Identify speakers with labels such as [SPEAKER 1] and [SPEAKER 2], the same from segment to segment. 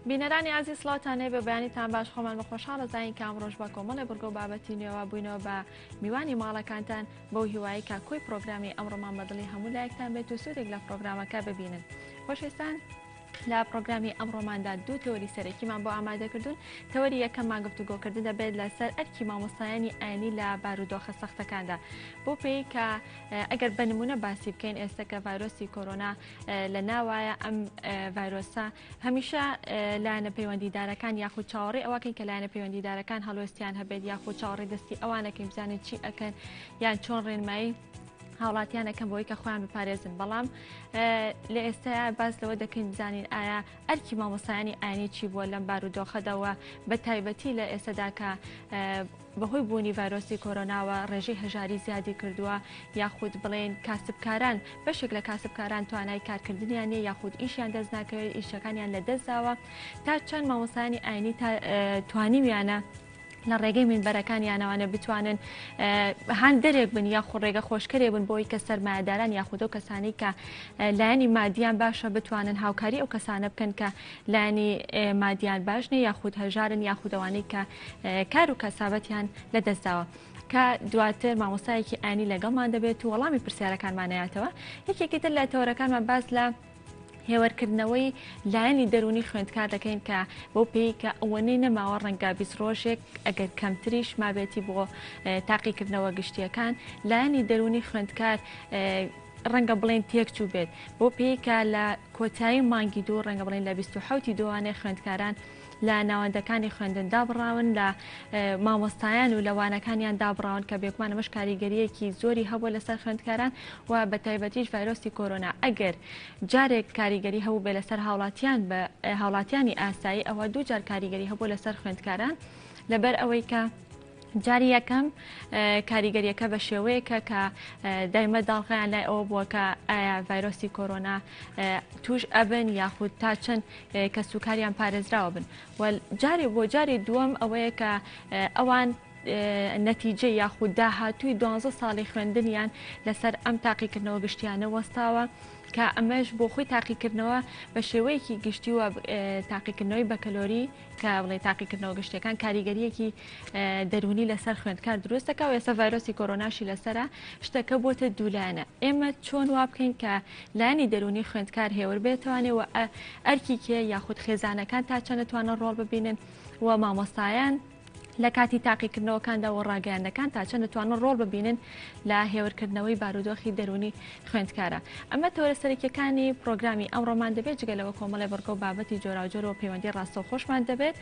[SPEAKER 1] بینەرانی عزیز سڵاتان هەیە بە بەیانیتان باش خۆمان بەخۆشحاڵە زاین کە ئەمڕۆژ بە کۆمەڵێ بەرگۆ و بابەتی نوێوە بووینەوە بە میوانی ماڵەکانتان بەو هیوایی کە کۆی پرۆگرامی ئەمڕۆمان بەدڵی هەموو لایەکتان بێت و سوودێک لە پرۆگرامەکە ببینن. خۆشەویستان، لە پرۆگرامی ئەمڕۆماندا دوو تەوەری سەرەکیمان بۆ ئامادەکردوون. تەوەری یەکەممان گفتوگۆکردن دەبێت لەسەر ئەرکی مامۆستایانی ئاینی لە بارودۆخە سەختەکاندا، بۆ پێی کە ئەگەر بە نمونە باسی بکەین ئێستا کە ڤایرۆسی کۆرۆنا لە ناوایە ئەم ڤایرۆسە هەمیشە لایەنە پەیوەندیدارەکان یاخود چاوەڕێی ئەوەکەین کە لایەنە پەیوەندیدارەکان هەڵوێستیان هەبێت یاخود چاوەڕێی دەستی ئەوانەکەین بزانێت چی ئەکەن یان چۆن ڕێنمایی هاوڵاتیانەکەم بۆی کە خۆیان بپارێزن. بەڵام لە ئێستایا باز لەوە دەکەین بزانین ئایا ئەرکی مامۆستایانی ئاینی چی بووە لەم بارودۆخەدەوە بە تایبەتی لە ئێستادا کە بەهۆی بوونی ڤایرۆسی کۆرۆناوە ڕێژەی هەژاری زیادی کردووە، یاخود بڵێن کاسبکاران بەشێک لە کاسبکاران توانای کارکردنیان نیە یاخود ئیشیان دەست ناکەوێت، ئیشەکانیان لە دەستداوە، تا چەند مامۆستایانی ئاینی توانیویانە لە ڕێگەی منبەرەکانیانەوانە بتوانن هەندێک بن یاخود ڕێگە خۆشکەرێ بن بۆی کە سەرمایه‌داران یاخود ئەو کەسانی کە لایەنی مادیان باشە بتوانن هاوکاری ئەو کەسانە بکەن کە لایەنی مادیان باش نیە یاخود هەژارن یاخود ئەوانەی کە کار و کەسابەتیان لەدەستداوە. کە دواتر مامۆستایەکی ئاینی لەگەڵمان دەبێت و وەڵامی پرسیارەکانمانەیەتەوە. یەکێکی تر لە تەوەرەکانمان باس لە هێوەرکردنەوەی لایەنی دەرونی خوێندکار دەکەین کە بۆ پێی کە ئەوەنەی نەماوە ڕەنگە 20 ڕۆژێک ئەگەر کەمتریش مابێتی بۆ تاقیکردنەوە گشتیەکان لایەنی دەرونی خوێندکار ڕەنگە بڵێن تێکچوو بێت، بۆ پێی کە لە کۆتایی مانگی دوو ڕەنگە بڵێن لە 27 دووانەی خوێندکاران لە ناوەندەکانی خوێندن دابڕاون، لە مامۆستایان و لەوانەکانیان دابڕاون کە بێگومان ئەمەش کاریگەریەکی زۆری هەبووە لەسەر خوێندکاران و بە تایبەتیش ڤایرۆسی کۆرۆنا ئەگەر جارێک کاریگەری هەبوو بێ لەسەر هاوڵاتیان بە هاوڵاتیانی ئاسایی، ئەوە دوو جار کاریگەری هەبوو لەسەر خوێندکاران لەبەر ئەوەی کە جاری یەکەم کاریگەریەکە بە شێوەیەکە کە دایمە داڵغیان لای ئەوە بووە کە ئایا ڤایرۆسی کۆرۆنا توش ئەبن یاخود تا چەند کەسوکاریان پارێزراوە بن. جارێ بۆ جاری دووەم ئەوەیە کە ئەوان نەتیجە یاخود داهاتووی 12 ساڵی خوێندنیان لەسەر ئەم تاقیکردنەوە گشتیانە وەستاوە کە ئەمەش بۆ خۆی تاقیکردنەوە بە شێوەیەکی گشتی و تاقیکردنەوەی بەکەلۆری کە بڵێ تاقیکردنەوە گشتەکان کاریگەریەکی دەرونی لەسەر خوێندکار دروستەکە و ئێستا ڤایرۆسی کۆرۆناشی لەسەرە شتەکە بۆتە دوولایەنە. ئێمە چۆن وا بکەین کە لایەنی دەرونی خوێندکار هێور بێتوانێت و ئەرکی کێ یاخود خێزانەکان تا چەند دەتوانن ڕۆڵ ببینن و مامۆستایان لە کاتی تاقیکردنەوەکاندا و ڕاگەیاندەکان تا چەند دەتوانن ڕۆڵ ببینن لە هێورکردنەوەی بارودۆخی دەرونی خوێندکارە. ئەمە تەوەرە سەرەکیەکانی پرۆگرامی ئەمڕۆمان دەبێت جگەلەوە کۆمەڵێ بەرگە و بابەتی جۆراوجۆرەوە پەیوەندی ڕاستەوخۆشمان دەبێت.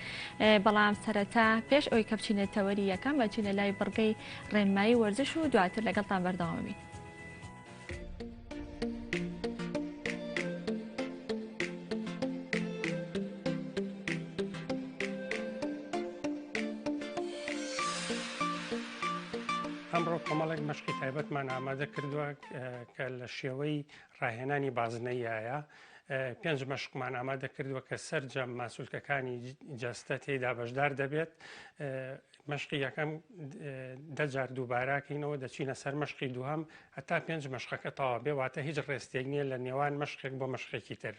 [SPEAKER 1] بەڵام سەرەتا پێش ئەوەی کە بچینە تەوەری یەکەم بچینە لای بڕگەی ڕێنمایی وەرزش و دواتر لەگەڵتان بەردەوام بین.
[SPEAKER 2] ئەمڕۆ کۆمەڵێک مەشقی تایبەتمان ئامادە کردووە کە لە شێوەی ڕاهێنانی بازنەیایە 5 مەشقمان ئامادە کردووە کە سەرجەم ماسوولکەکانی جەستە تێیدا بەشدار دەبێت. مەشقی یەکەم 10 جار دووباراکەینەوە دەچینە سەر مەشقی دووهەم هەتا 5 مەشقەکە تەواو بێ، واتە هیچ ڕێستێک نییە لە نێوان مەشقێک بۆ مەشقێکی تر.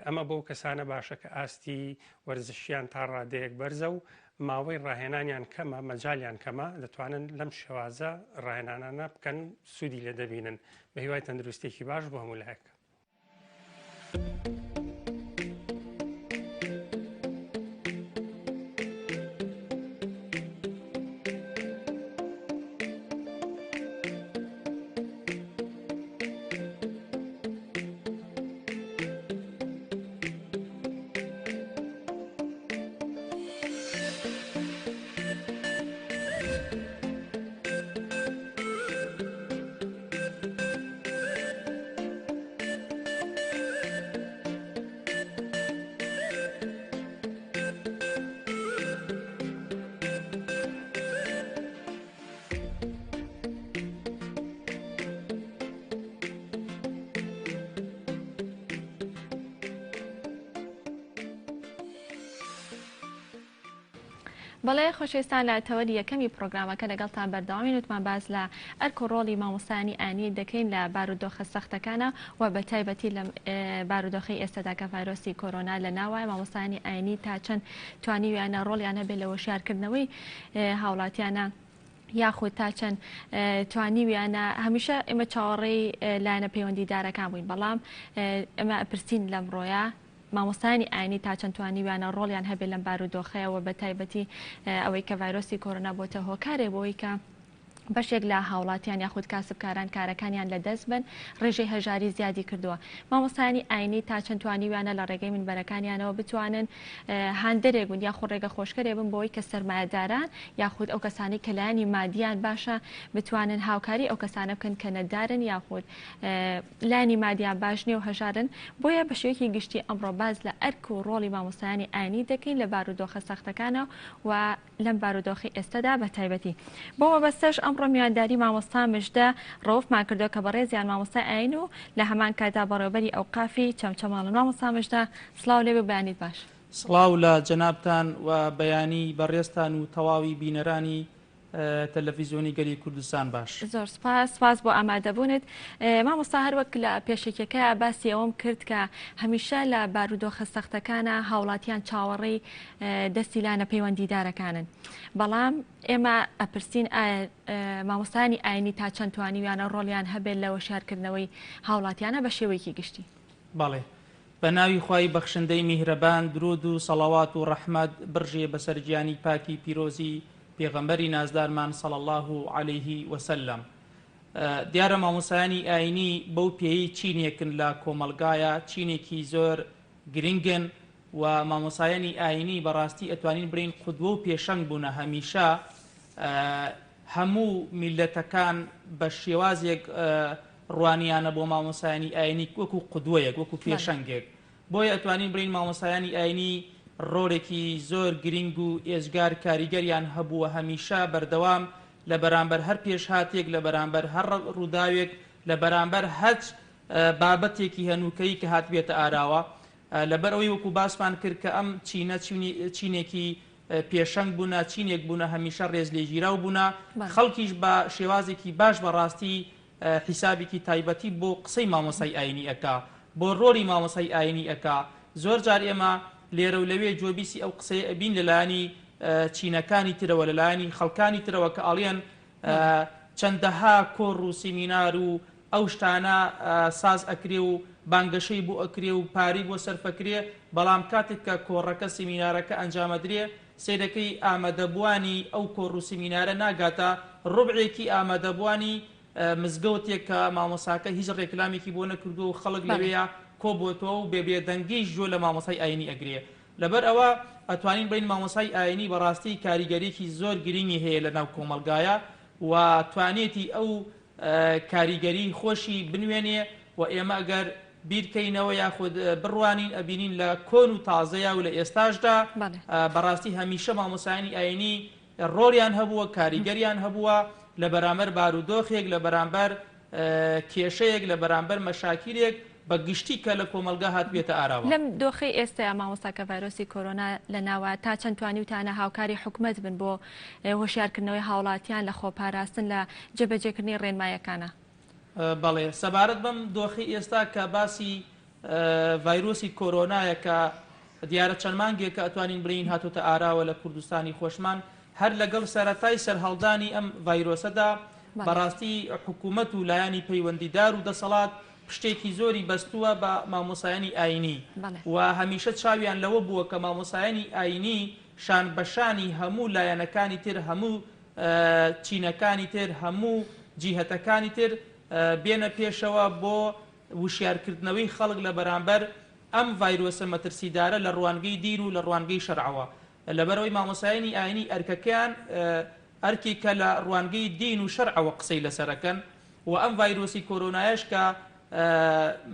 [SPEAKER 2] ئەمە بۆ کەسانە باشە کە ئاستی وەرزشیان تا ڕادەیەک بەرزە و ماوەی ڕاهێنانیان کەمە، مەجالیان کەمە، دەتوانن لەم شێوازە ڕاهێنانانە بکەن سوودی لێ دەبینن بە هیوای تەندروستێکی باش بۆ هەموو لایەک.
[SPEAKER 1] بەڵێ خۆشەویستان لە تەوەری یەکەمی پرۆگرامەکە لەگەڵتان بەردەوامی وتمان باز لە ئەرک و ڕۆڵی مامۆستایانی ئاینی دەکەین لە بارودۆخە سەختەکانە و بە تایبەتی لە بارودۆخی ئێستادا کە ڤایرۆسی کۆرۆنا لە ناوای مامۆستایانی ئاینی تا چەند توانیویانە ڕۆڵیان هەبێت لە وەشیارکردنەوەی هاوڵاتیانە یاخود تا چەند توانیویانە هەمیشە ئێمە چاوەڕێی لایەنە پەیوەندیدارەکان بووین بەڵام ئێمە ئەپرسین لەمڕۆیە مامۆستایانی ئاینی تا چەند توانیویانە ڕۆڵیان هەبێت لەم بارودۆخەیەوە بە تایبەتی ئەوەی کە ڤایرۆسی کۆرۆنا بۆتە هۆکارێ بۆی کە بەشێک لە هاوڵاتیان یاخود کاسبکاران کارەکانیان لە دەست بن ڕێژەی هەژاری زیادی کردووە مامۆستایانی ئاینی تا چەند توانیویانە لە ڕێگەی منبەرەکانیانەوە بتوانن هاندەرێک بوون یاخود ڕێگە خۆشکەرێ بن بۆی کە سەرمایەداران یاخود ئەو کەسانی کە لایەنی مادیان باشە بتوانن هاوکاری ئەو کەسانە بکەن کە نەدارن یاخود لایەنی مادیان باش نیە و هەژارن بۆیە بە شێوەیەکی گشتی ئەمڕۆ باز لە ئەرک و ڕۆڵی مامۆستایانی ئاینی دەکەین لە بارودۆخە سەختەکانە و لەم بارودۆخی ئێستادا بە تایبەتی بۆ مەبەستەش ئەمڕۆ میوانداری مامۆستا مژدە ڕەوفمان کردووە کە بەڕێزیان مامۆستای ئاین و لە هەمان کاتا بەڕێوەبەری ئەوقافی چەمچەماڵن مامۆستا مژدە سڵاو لێبێ بەیانیت باش
[SPEAKER 3] سڵاو لە جەنابتان و بەیانی بەڕێستان و تەواوی بینەرانی تەلەڤیزیۆنی گەلی کوردستان باش
[SPEAKER 1] زۆر سپاس بۆ ئامادەبوونت مامۆستا هەروەک لە پێشێکەکە باسی ئەوم کرد کە هەمیشە لە بارودۆخە سەختەکانە هاوڵاتیان چاوەڕێی دەستی لایەنە پەیوەندیدارەکانن بەڵام ئێمە ئەپرسین مامۆستایانی ئاینی تا چەند توانیویانە ڕۆڵیان هەبێت لە وەشیارکردنەوەی هاوڵاتیانە بە شێوەیەکی گشتی
[SPEAKER 3] بەڵێ بە ناوی خوای بەخشندەی میهرەبان درود و سەڵاوات و ڕەحمەت بڕژێ بەسەر گیانی پاکی پیرۆزی پێغەمبەری نازدارمان صلی الله علیه وسلم دیارە مامۆستایانی ئاینی بەو پێی چینێکن لە کۆمەلگایە چینێکی زۆر گرنگن و مامۆستایانی ئاینی بەڕاستی ئەتوانین برین قودوە و پێشەنگ بوونە هەمیشە هەموو میلەتەکان بە شێوازێک ڕوانیانە بۆ مامۆستایانی ئاینی وەکو قودوەیەک وەکو پێشەنگێک بۆیە ئەتوانین برین مامۆستایانی ئاینی ڕۆڵێکی زۆر گرنگ و ئێزگار کاریگەریان هەبووە هەمیشە بەردەوام لە بەرامبەر هەر پێشهاتێک لە بەرامبەر هەر ڕووداوێک لە بەرامبەر هەچ بابەتێکی هەنووکەی کە هاتبێتە ئاراوە لەبەر ئەوەی وەکو باسمان کرد کە ئەم چینە چینێکی پێشەنگ بوونە چینێک بوونە هەمیشە ڕێز لێژیراو بوونە خەڵکیش بە شێوازێکی باش بەڕاستی حیسابێکی تایبەتی بۆ قسەی مامۆستای ئاینی ئەکا بۆ ڕۆڵی مامۆستای ئاینی ئەکا زۆر جار ئێمە لێرە و لەوێ جۆبیسی ئەو قسەی ئەبین لەلایەنی چینەکانی ترەوە لەلایەنی خەڵکانی ترەوە کە ئاڵێن چەندەها کۆڕ و سیمینار و ئەو شتانە ساز ئەکرێ و بانگەشەی بۆ ئەکرێ و پاری بۆ سەرفەکرێ بەڵام کاتێک کە کۆڕەکە سیمینارەکە ئەنجامەدرێ سیرەکەی ئامادەبوانی ئەو کۆڕ و سیمینارە ناگاتە ڕوبعێکی ئامادەبوانی مزگەوتێک کە مامۆساکە هیچ ڕێکلامێکی بۆ نەکردو و خەڵک لەوەیە کۆ بۆتەوە و بێبێدەنگیش جۆ لە مامۆستای ئاینی ئەگرێ لەبەر ئەوە ئەتوانین بین مامۆستای ئاینی بەڕاستی کاریگەریەکی زۆر گرنگی هەیە لە ناو کۆمەلگایە و توانێتی ئەو کاریگەری خۆشی بنوێنێ و ئێمە ئەگەر بیرکەینەوە یاخود بڕوانین ئەبینین لە کۆن و تازەیە و لە ئێستاشدا بەڕاستی هەمیشە مامۆستایانی ئاینی ڕۆڵیان هەبووە کاریگەریان هەبووە لە بەرامبەر بارودۆخێک لە بەرامبەر کێشەیەک لە بەرامبەر مەشاکیلێک بە گشتی کە لە کۆمەلگا هاتبێتە ئاراوە
[SPEAKER 1] لەم دۆخی ئێستا مامۆستاکە ڤایرۆسی کۆرۆنا لە ناوە تا چەند توانیوتانە هاوکاری حکومەت بن بۆ هۆشیارکردنەوەی هاوڵاتیان لە خۆپاراستن لە جێبەجێکردنی ڕێنمایەکانە
[SPEAKER 3] بەڵێ سەبارەت بەم دۆخی ئێستا کە باسی ڤایرۆسی کۆرۆنایە کە دیارە چەند مانگێک کە ئەتوانین برین هاتوتە ئاراوە لە کوردستانی خۆشمان هەر لەگەڵ سەرەتای سەرهەڵدانی ئەم ڤایرۆسەدا بەڕاستی حکوومەت و لایانی پەیوەندیدار و دەسەڵات شتێکی زۆری بەستووە بە مامۆستایانی ئاینی و هەمیشە چاویان لەوە بووە کە مامۆستایانی ئاینی شان بەشانی هەموو لایەنەکانی تر هەموو چینەکانی تر هەموو جیهەتەکانی تر بێنە پێشەوە بۆ وشیارکردنەوەی خەڵک لە بەرامبەر ئەم ڤایرۆسە مەترسیدارە لە ڕوانگەی دین و لە ڕوانگەی شەرعەوە لەبەرەوەی مامۆستایانی ئاینی ئەرکەکەیان ئەرکی کە لە ڕوانگەی دین و شەرعەوە قسەی لەسەرەکەن و ئەم ڤایرۆسی کۆرۆنایەش کە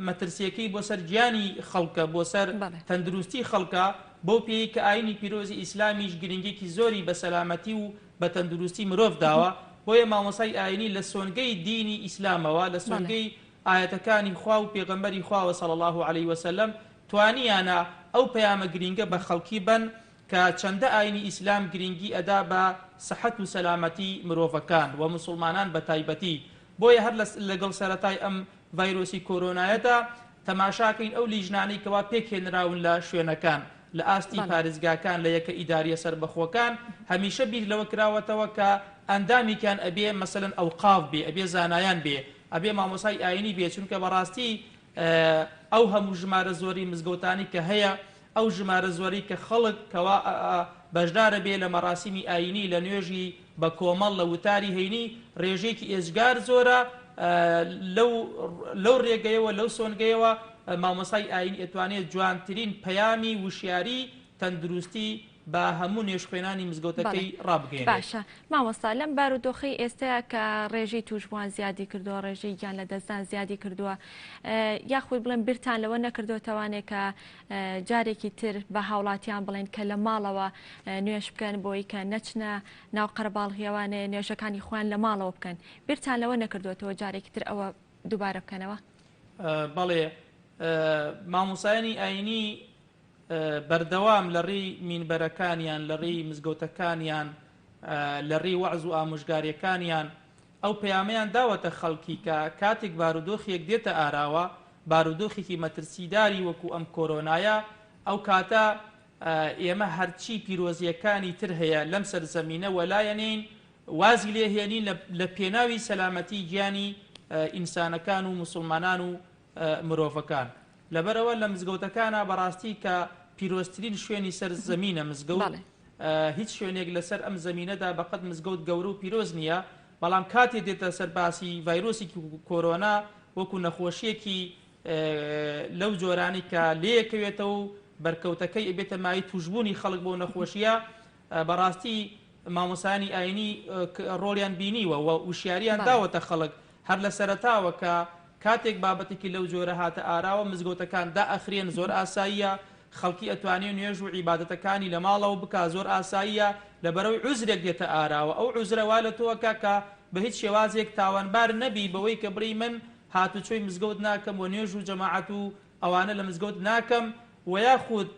[SPEAKER 3] مەترسیەکەی بۆ سەر گیانی خەڵکە بۆ سەر تەندروستی خەڵکە بۆ پێی کە ئاینی پیرۆزی ئیسلامیش گرنگێکی زۆری بە سەلامەتی و بە تەندروستی مرۆڤ داوە بۆیە مامۆستای ئاینی لە سۆنگەی دینی ئیسلامەوە لە سۆنگەی ئاەتەکانی خوا و پێغەمبەری خواوە صلی الله علیه وسلم توانیانە ئەو پەیامە گرینگە بە خەڵکی بن کە چەندە ئاینی ئیسلام گرنگی ئەدا بە سەحەت و سەلامەتی مرۆڤەکان و مسلمانان بە تایبەتی. بۆیە هەر لەگەڵ سەرەتای ئەم ڤایرۆسی کۆرۆنایەدا تەماشاکەین ئەو لیژنانەی کەوا پێکهێنراون لە شوێنەکان لە ئاستی پارێزگاکان لە یەکە ئیداریە سەربەخۆکان هەمیشە بیر لەوە کراوەتەوە کە ئەندامیکیان ئەبێ مەسەلەن ئەوقاف بێ، ئەبێ زانایان بێ، ئەبێ مامۆسای ئاینی بێ، چونکە بەڕاستی ئەو هەموو ژمارە زۆری مزگەوتانی کە هەیە، ئەو ژمارە زۆری کە خەڵک کەوا بەشدارە بێ لە مەراسیمی ئاینی لە نوێژی بە کۆمەڵ لە وتاری هەینی ڕێژێکی ئێجگار زۆرە. لەو ڕێگەیەوە لەو سۆنگەیەوە مامۆسای ئاینی ئەتوانێت جوانترین پەیامی وشیاری تەندروستی بە هەموو نێشخوێنانی مزگەوتەکەی ڕابگەێنێت.
[SPEAKER 1] باشە مامۆستا لەم بارودۆخی ئێستەیە کە ڕێژەی توشبووان زیادی کردووە، ڕێژەی گیان لە دەستان زیادی کردووە، یاخود بڵێن بیرتان لەوە نەکردوێتوانێت کە جارێکی تر بە هاوڵاتیان بڵێن کە لە ماڵەوە نوێش بکەن بۆی کە نەچنە ناو قەرەباڵغیەوانێ نوێژەکانی خۆیان لە ماڵەوە بکەن، بیرتان لەوە نەکردوێتەوە جارێکی تر ئەوە دووبارە بکەنەوە؟
[SPEAKER 3] بەڵێ مامۆسایانی ئاینی بەردەوام لە ڕێی مینبەرەکانیان، لە ڕێی مزگەوتەکانیان، لە ڕێی وەعز و ئامۆژگاریەکانیان ئەو پەیامەیان داوەتە خەڵکی کە کاتێک بارودۆخێک دێتە ئاراوە، بارودۆخێکی مەترسیداری وەکو ئەم کۆرۆنایە، ئەو کاتە ئێمە هەرچی پیرۆزیەکانی تر هەیە لەم سەرزەمینە وەلایەنین وازی لێهێنین لە پێناوی سەلامەتی گیانی ئینسانەکان و مسلمانان و مرۆڤەکان. لەبەرەوە لە مزگەوتەکانە بەڕاستی کە پیرۆزترین شوێنی سەر زەمینە مزگەوت، هیچ شوێنێک لەسەر ئەم زەمینەدا بەقەت مزگەوت گەورە و پیرۆز نییە، بەڵام کاتێ دێتە سەرباسی ڤایرۆسی کۆرۆنا وەکو نەخۆشیەکی لەو جۆرانی کە لێیەکەوێتەوە و بەرکەوتەکەی ئەبێتە مای توشبوونی خەڵک بۆ نەخۆشیە، بەڕاستی مامۆسایانی ئاینی ڕۆڵیان بینیوە و وشیاریان داوەتە خەڵک هەر لە سەرەتاوە کە کاتێک بابەتێکی لەو جۆرە هاتە ئاراوە مزگەوتەکان دائەخرێن، زۆر ئاساییە، خەڵکی ئەتوانێت نوێژ و عیبادەتەکانی لە ماڵەوە بکە، زۆر ئاساییە، لەبەرەوەی عوزرێک دێتە ئاراوە. ئەو عوزرەوا لە تۆکە کە بە هیچ شێوازێک تاوانبار نەبی بەوەی کە بڕی من هاتوچۆی مزگەوت ناکەم و نوێژ و جەماعەت و ئەوانە لە مزگەوت ناکەم، و یاخود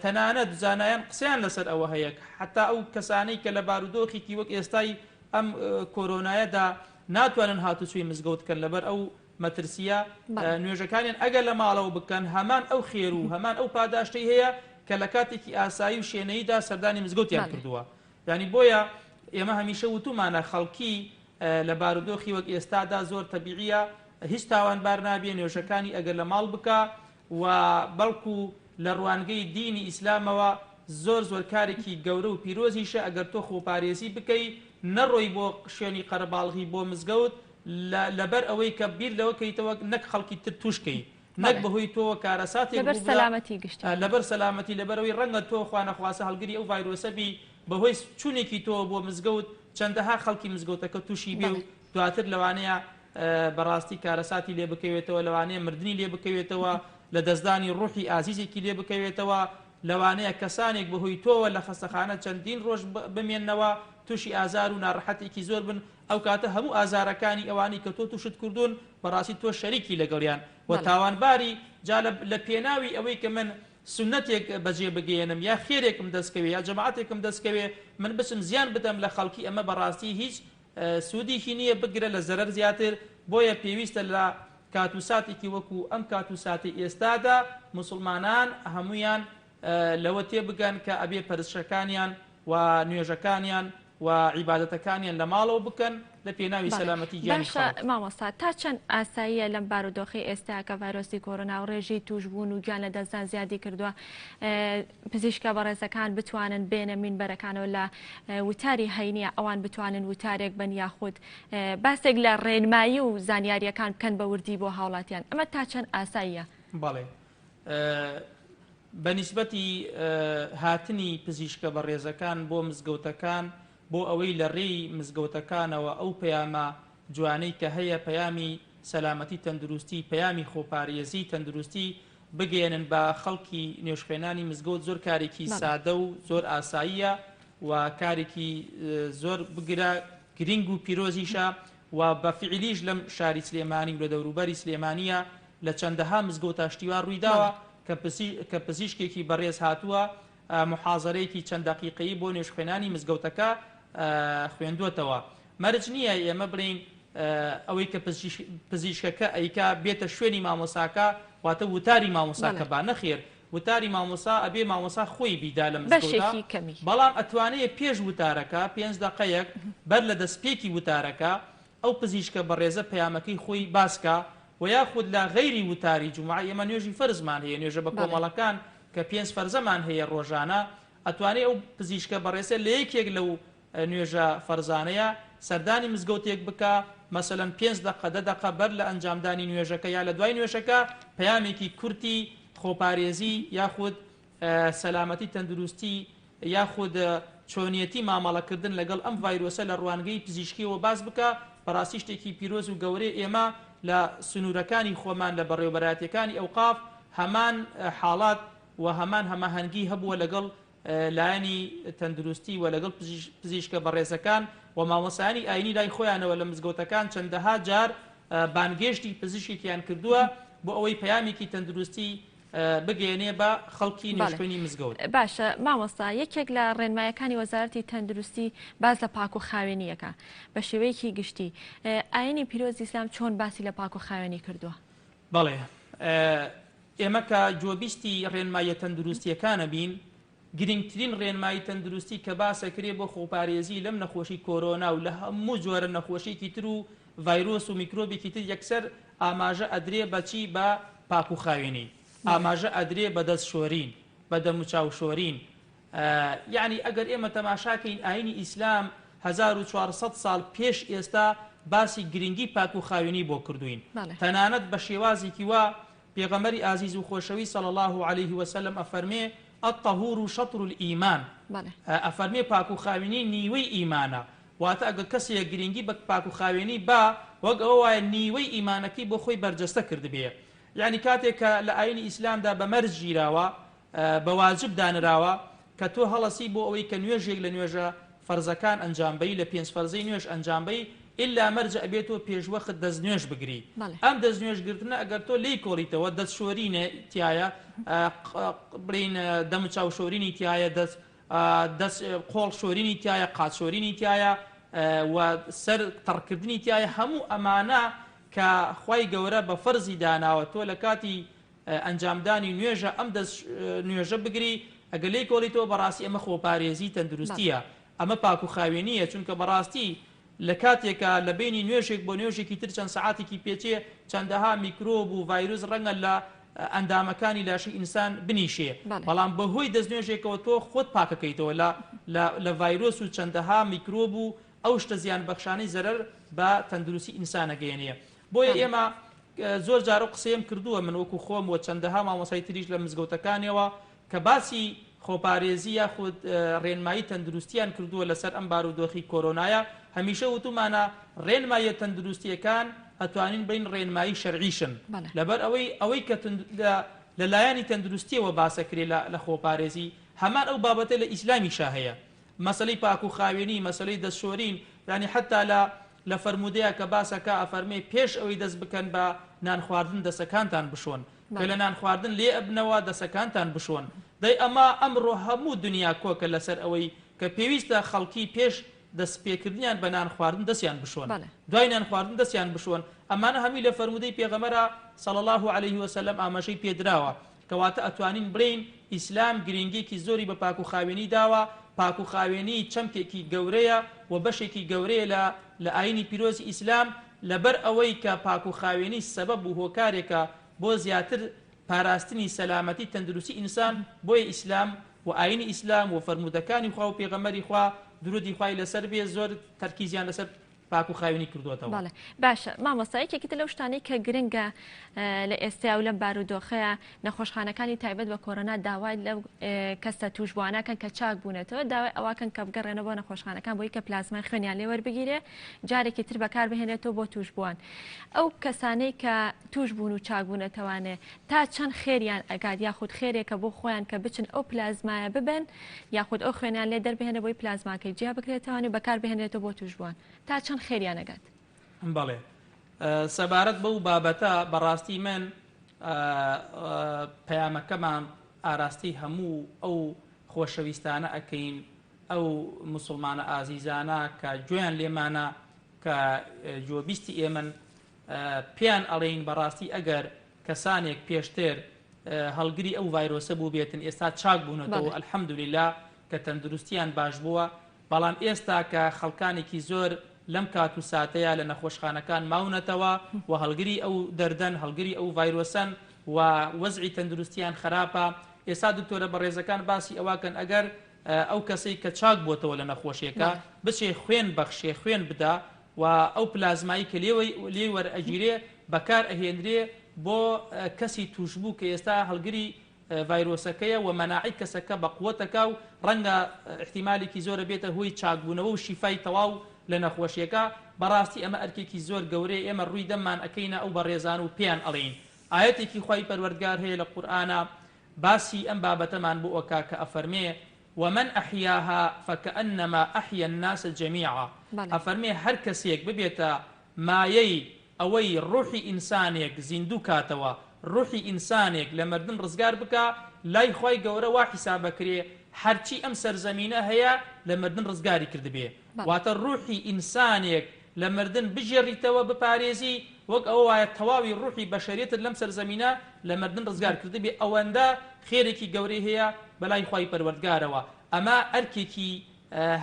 [SPEAKER 3] تەنانەت زانایان قسەیان لەسەر ئەوە هەیە حتا ئەو کەسانەی کە لە بارودۆخێکی وەک ئێستای ئەم کۆرۆنایەدا ناتوانن هاتوچۆی مزگەوت بکەن لەبەر ئەو مەترسیە، نوێژەکانیان ئەگەر لە ماڵەوە بکەن هەمان ئەو خێر و هەمان ئەو پاداشتەی هەیە کە لە کاتێکی ئاسایی و شوێنەیەدا سەردانی مزگەوتیان کردووە. یعنی بۆیە ئێمە هەمیشە وتومانە خەڵکی لە بارودۆخی وەک ئێستادا زۆر تەبیعیە، هیچ تاوانبار نابێ نوێژەکانی ئەگەر لە ماڵ بکە، و بەڵکو لە ڕوانگەی دینی ئیسلامەوە زۆر کارێکی گەورە و پیرۆزیشە ئەگەر تۆ خۆپارێزی بکەی، نەڕۆی بۆ شوێنی قەرەباڵغی بۆ مزگەوت لەبەر ئەوەی کە بیر لەوەکەیتەوە نەک خەڵکی تر توشکەی، نەک بەهۆی تۆ کارەساتێک لەبەر سەلامەتی، لەبەرەوەی ڕەنگە تۆ خوانەخواسە هەڵگری ئەو ڤایرۆسەبی بەهۆی چوونێکی تۆ بۆ مزگەوت چەندەها خەڵکی مزگەوتەکە تووشی بێ و دواتر لەوانەیە بەڕاستی کارەساتی لێ بکەوێتەوە، لەوانەیە مردنی لێ بکەوێتەوە، لە دەستدانی ڕوحی ئازیزێکی لێ بکەوێتەوە، لەوانەیە کەسانێک بەهۆی تۆوە لە خەستەخانە چەندین ڕۆژ بمێننەوە تووشی ئازار و ناڕەحەتێکی زۆر بن، ئەو کاتە هەموو ئازارەکانی ئەوانی کە تۆ تووشت کردوون بەڕاستی تۆ شەریکی لەگەڵیان و تاوانباری جا لە پێناوی ئەوەی کە من سنەتێک بەجێ بگەێنم یا خێرێکم دەستکەوێ یا جەماعەتێکم دەستکەوێ من بچم زیان بدەم لە خەڵکی، ئەمە بەڕاستی هیچ سوودێکی نییە بگرە لە زەرەر زیاتر. بۆیە پێویستە لە کاتوساتێکی وەکو ئەم کاتوساتی ئێستادا مسلمانان هەمویان لەوە تێبگەن کە ئەبێ پەرستشەکانیان و نوێژەکانیان و عیبادەتەکانیان لە ماڵەوە بکەن لە پێناوی سەلامەتی گیانی خەڵک.
[SPEAKER 1] مامۆستا تا چەند ئاساییە لەم بارودۆخی ئێستا کە ڤایرۆسی کۆرۆنا و ڕێژەی توشبوون و گیان لە دەستدان زیادی کردووە پزیشکە بەڕێزەکان بتوانن بێنە مینبەرەکانەوە لە وتاری هەینیە ئەوان بتوانن وتارێک بن یاخود باسێک لە ڕێنمایی و زانیاریەکان بکەن بە وردی بۆ هاوڵاتیان، ئەمە تا چەند ئاساییە؟
[SPEAKER 3] بەڵێ بەنیسبەتی هاتنی پزیشکە بەڕێزەکان بۆ مزگەوتەکان بۆ ئەوەی لە ڕێی مزگەوتەکانەوە ئەو پەیامە جوانەی کە هەیە پەیامی سەلامەتی تەندروستی، پەیامی خۆپارێزی تەندروستی بگەێنن بە خەڵکی نوێژخوێنانی مزگەوت زۆر کارێکی سادە و زۆر ئاساییە و کارێکی زۆر بگرە گرنگ و پیرۆزیشە و بە فعلیش لەم شاری سلێمانی و لە دەوروبەری سلێمانیە لە چەندەها مزگەوت تاشتیوان ڕوویداوە کە پزیشکێکی بەڕێز هاتووە محازەرەیەکی چەند دەقیقەیی بۆ نوێژ خوێنانی مزگەوتەکە خوێندووەتەوە. مەرج نییە ئێمە بڵین ئەوەی کە پزیشکەکە ئەیکا بێتە شوێنی مامۆساکە واتە وتاری مامۆساکە با نەخێر وتاری مامۆسا ئەبێ مامۆسا خۆی بیدا لە مزگەوتە، بەڵام ئەتوانەیە پێش وتارەکە 5 دقەیەک بەر لە دەستپێکی وتارەکە ئەو پزیشکە بەڕێزە پەیامەکەی خۆی باسکە و یاخود لە غەیری وتاری جومعە ئێمە نوێژی فەرزمان هەیە، نوێژە بە کۆمەڵەکان کە 5 فەرزەمان هەیە ڕۆژانە، ئەتوانێت ئەو پزیشکە بەڕێزە لە یەکێک لەو نوێژە فەرزانەیە سەردانی مزگەوتێک بکە، مەسەلەن 5 دقە 10 دقە بەر لە ئەنجامدانی نوێژەکە یا لە دوای نوێژەکە پەیامێکی کورتی خۆپارێزی یاخود سەلامەتی تەندروستی یاخود چۆنیەتی مامەڵەکردن لەگەڵ ئەم ڤایرۆسە لە ڕوانگەی پزیشکیەوە باز بکە. بەڕاستی شتێکی پیرۆز و گەورەی ئێمە لە سنوورەکانی خۆمان لە بەڕێوەبەرایەتیەکانی ئەوقاف هەمان حاڵات و هەمان هەماهەنگی هەبووە لەگەڵ لایەنی تەندروستی و لەگەڵ پزیشکە بەڕێزەکان و مامۆسایانی ئاینی لای خۆیانەوە لە مزگەوتەکان چەندەها جار بانگێشتی پزیشکێکیان کردووە بۆ ئەوەی پەیامێکی تەندروستی بگەێنێ بە خەڵکی نوێژخوێنی مزگەوت.
[SPEAKER 1] باشە مامۆستا، یەکێک لە ڕێنمایەکانی وەزارەتی تەندروستی باز لە پاک و خاوێنیەکە بە شێوەیەکی گشتی. ئاینی پیرۆزی ئیسلام چۆن باسی لە پاک و خاوێنی کردووە؟
[SPEAKER 3] بەڵێ، ئێمە کە جۆبیستی ڕێنمایە تەندروستیەکانە بین، گرنگترین ڕێنمایی تەندروستی کە باسەکرێ بۆ خۆپارێزی لەم نەخۆشی کۆرۆنا و لە هەموو جۆرە نەخۆشیێکی تر و ڤایرۆس و میکرۆبێکی تر یەکسەر ئاماژە ئەدرێ بەچی بە پاک و خاوێنی، ئاماژە ئەدرێ بە دەست شۆرین، بە دەموچاو شۆرین. یعنی ئەگەر ئێمە تەماشاکەین ئاینی ئیسلام 1400 ساڵ پێش ئێستا باسی گرنگی پاک و خاوێنی بۆ کردوین، تەنانەت بە شێوازێکی وا پێغەمبەری ئازیز و خۆشەوی صلی الله عليه وسلم ئەفەرمێ الطهور شطر الإيمان، ئەفەرمێ پاک و خاوێنی نیوەی ئیمانە، واتە ئەگەر کەسێک گرنگی بە پاک و خاوێنی با وەک ئەوە وایە نیوەی ئیمانەکەی بۆ خۆی بەرجەستە کردبێ. یعنی کاتێک کە لە ئاینی ئیسلامدا بە مەرج گیراوە، بە واجب دانراوە کە تۆ هەڵەسی بۆ ئەوەی کە نوێژێک لە نوێژە فەرزەکان ئەنجامبەی لە 5 فەرزەی نوێژ ئەنجامبەی ئللا مەرجە ئەبێتەوە پێشوەخت دەست نوێژ بگری. ئەم دەست نوێژگرتنە ئەگەر تۆ لی کۆڵیتەوە دەست شۆرینە تایە، بڵین دەم چاو شۆرینی تایە، دەست قۆڵ شۆرینی تایە، قات شۆرینی تایە و سەر تەڕکردنی تایە، هەموو ئەمانە کە خوای گەورە بە فەرزی داناوە تۆ لە کاتی ئەنجامدانی نوێژە ئەم دەست نوێژە بگری، ئەگەر لی کۆڵیتەوە بەڕاستی ئەمە خۆپارێزی تەندروستیە، ئەمە پاک و خاوێنیە، چونکە بەڕاستی لە کاتێکە لە بینی نوێژێک بۆ نوێژێکی تر چەند سەعاتێکی پێچێ چەندەها میکرۆب و ڤایرۆس ڕەنگە لە ئەندامەکانی لاشی ئینسان بنیشێ، بەڵام بەهۆی دەست نوێژێکەوە تۆ خۆت پاکەکەیتەوە لە ڤایرۆس و چەندەها میکرۆب و ئەو شتە زیان بەخشانەی زەرەر بە تەندروستی ئینسانەگەیەنێ. بۆیە ئێمە زۆر جارە قسەیەم کردووە من وەکو خۆم و چەندەها مامۆسای تریش لە مزگەوتەکانەوە کە باسی خۆپارێزی یاخود ڕێنمایی تەندروستیان کردووە لەسەر ئەم بارودۆخی کۆرۆنایە. هەمیشە وتومانە ڕێنمایە تەندروستیەکان ئەتوانین بین ڕێنمایی شەرعیشن، لەبەر ئەوەی کە لەلایەنی تەندروستیەوە باسەکرێ لە خۆپارێزی هەمان ئەو بابەتە لە ئیسلامیشا هەیە، مەسەلەی پاک و خاوێنی، مەسەلەی دەستشۆرین، یعنی حتا لە فەرمودەیە کە باسەکە ئەفەرمێ پێش ئەوەی دەست بکەن بە نان خواردن دەسەکانتان بشۆن، کە لە نان خواردن لێ ئەبنەوە دەسەکانتان بشۆن. دەی ئەمە ئەمڕۆ هەموو دنیا کۆکە لەسەر ئەوەی کە پێویستە خەڵکی پێش دەست پێکردنیان بە نان خواردن دەستیان بشۆن، دوای نان خواردن دەستیان بشۆن. ئەمانە هەمی لە فەرمودەی پێغەمبەرە صلی الله عليه وسلم ئاماژەی پێدراوە، کەواتە ئەتوانین بڵین ئیسلام گرنگێکی زۆری بە پاک و خاوێنی داوە. پاک و خاوێنی چەمکێکی گەورەیە و بەشێکی گەورەیە لە ئاینی پیرۆزی ئیسلام، لەبەر ئەوەی کە پاک و خاوێنی سەبەب و هۆکارێکە بۆ زیاتر پاراستنی سەلامەتی تەندروستی ئینسان. بۆیە ئیسلام و ئاینی ئیسلام و فەرمودەکانی خوا و پێغەمبەری خوا درودی خوای لەسەر بێ زۆر تەرکیزیان لەسەر پاک و خاوێنی کردووەتەوە.
[SPEAKER 1] باشە مامۆستایەکێکی لەو شتانەی کە گرنگە لە ئێستا و لەم بارودۆخەیە نەخۆشخانەکانی تایبەت بە کۆرۆنا داوای لەو کەسە توشبوانەکەن کە چاک بوونێتەوە داوای ئەواکەن کە بگەڕێنەوە بۆ نەخۆشخانەکان بۆی کە پلازمای خوێنیان لێ وەربگیرێ جارێکی تر بەکار بهێنێتەوە بۆ توشبووان. ئەو کەسانەی کە توش بوون و چاک بوونەتەوانێ تا چەند خێریان ئەگات یاخود خێرێکە بۆ خۆیان کە بچن ئەو پلازمایە ببن یاخود ئەو خوێنیان لێ دەربهێنە بۆی پلازماکەی جیا بکرێتەوە بەکار بهێنێتەوە بۆ توشبووان تا چەند خێریان ئەگات.
[SPEAKER 3] بەڵێ، سەبارەت بەو بابەتە بەڕاستی من پەیامەکەمان ئاراستی هەموو ئەو خۆشەویستانە ئەەکەین ئەو مسلمانە ئازیزانە کە گوێیان لێمانە کە جۆبیستی ئێمن پێیان ئەڵێین بەڕاستی ئەگەر کەسانێک پێشتر هەڵگری ئەو ڤایرۆسە بوو بێتن ئێستا چاک بوونەوە ئەلحەمدولیلا کە تەندروستیان باش بووە بەڵام ئێستا کە خەڵکانێکی زۆر لەم کات و ساتەیە لە نەخۆشخانەکان ماونەتەوە و هەڵگری ئەو دەردەن هەڵگری ئەو ڤایرۆسەن و وەزعی تەندروستیان خراپە ئێستا دکتۆرە بەڕێزەکان باسی ئەواکەن ئەگەر ئەو کەسەی کە چاک بۆتەوە لە نەخۆشیەکە بچێ خوێن بەخشێ خوێن بدا و ئەو پلازمایی کە لێ وەرئەگیرێ بەکار ئەهێنرێ بۆ کەسی توشبوو کە ئێستا هەڵگری ڤایرۆسەکەیە و مەناعی کەسەکە بە قووەتەکە و ڕەنگە احتیمالێکی زۆرە بێتە هۆی چاکبوونەوە و شیفای تەواو لە نەخۆشیەکە بەڕاستی ئەمە ئەرکێکی زۆر گەورەیە ئێمە ڕووی دەممان ئەەکەینە ئەو بەڕێزان و پێیان ئەڵێین ئاەتێکی خوای پەروەردگار هەیە لە قورئانە باسی ئەم بابەتەمان بۆ ئەکا کە ئەفەرمێ ومن أحياها فكأنما أحيا الناس جميعا أفرمي هر كسيك ببيتا مايي أوي روحي إنسانيك زندو كاتوا روحي إنسانيك لمردن رزقار بكا لا يخوي قورا وحسابا كريه هرچی ئەم سەرزەمینە هەیە لە مردن ڕزگاری کردبێ واتە ڕوحی ئینسانێک لە مردن بژێڕیتەوە بپارێزی وەک ئەوە وایە تەواوی ڕوحی بەشەریەتت لەم سەرزەمینە لە مردن ڕزگار کردبێ ئەوەندە خێرێکی گەورەی هەیە بەلای خوای پەروەردگارەوە ئەمە ئەرکێکی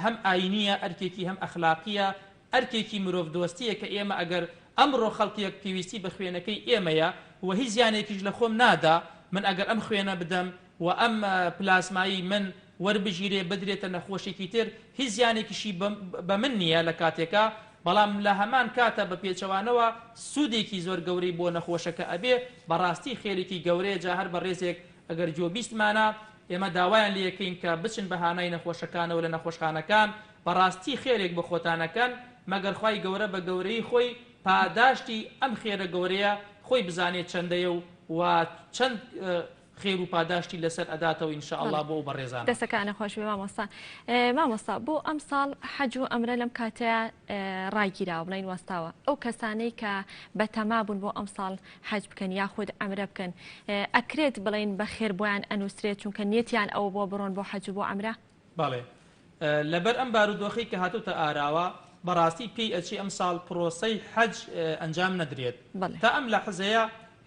[SPEAKER 3] هەم ئاینیە ئەرکێکی هەم ئەخلاقیە ئەرکێکی مرۆڤ دۆستیە کە ئێمە ئەگەر ئەمڕۆ خەڵکیەک پێویستی بە خوێنەکەی ئێمەیە و هیچ زیانێکیش لە خۆم نادا من ئەگەر ئەم خوێنە بدەم و ئەم پلاسمایی من وەربژیرێ بدرێتە نەخۆشێکی تر هیچ زیانێکیشی بە من نییە لە کاتێکە بەڵام لە هەمان کاتە بە پێچەوانەوە سوودێکی زۆر گەورەی بۆ نەخۆشەکە ئەبێ بەڕاستی خێرێکی گەورەیە جا هەر بە ڕێزێک ئەگەر جۆبیستمانە ئێمە داوایان لێ یەکەین کە بچن بەهانای نەخۆشەکانەوە لە نەخۆشخانەکان بەڕاستی خێرێک بە خۆتانەکەن مەگەر خوای گەورە بە گەورەی خۆی پاداشتی ئەم خێرە گەورەیە خۆی بزانێت چەندەیە و چەند خێر و پاداشتی لەسەر ئەداتەوە ئینشاءالله بۆ بەڕێزان
[SPEAKER 1] دەستەکانە خۆش بێ مامۆستا مامۆستا بۆ ئەم ساڵ حەج و ئەمرە لەم کاتەیە ڕایگیراوە بڵین وەستاوە ئەو کەسانەی کە بەتەما بوون بۆ ئەم ساڵ حەج بکەن یاخود ئەمرە بکەن ئەکرێت بڵین بە خێر بۆیان ئەنووسرێت چونکە نیەتیان ئەوە بۆ بڕۆن بۆ حەج و بۆ ئەمرە
[SPEAKER 3] بەڵێ لەبەر ئەم بارودۆخی کە هاتوتە ئاراوە بەڕاستی پێی ئەچی ئەم ساڵ پرۆسەی حەج ئەنجام نەدرێت تا ئەم لە حەزەیە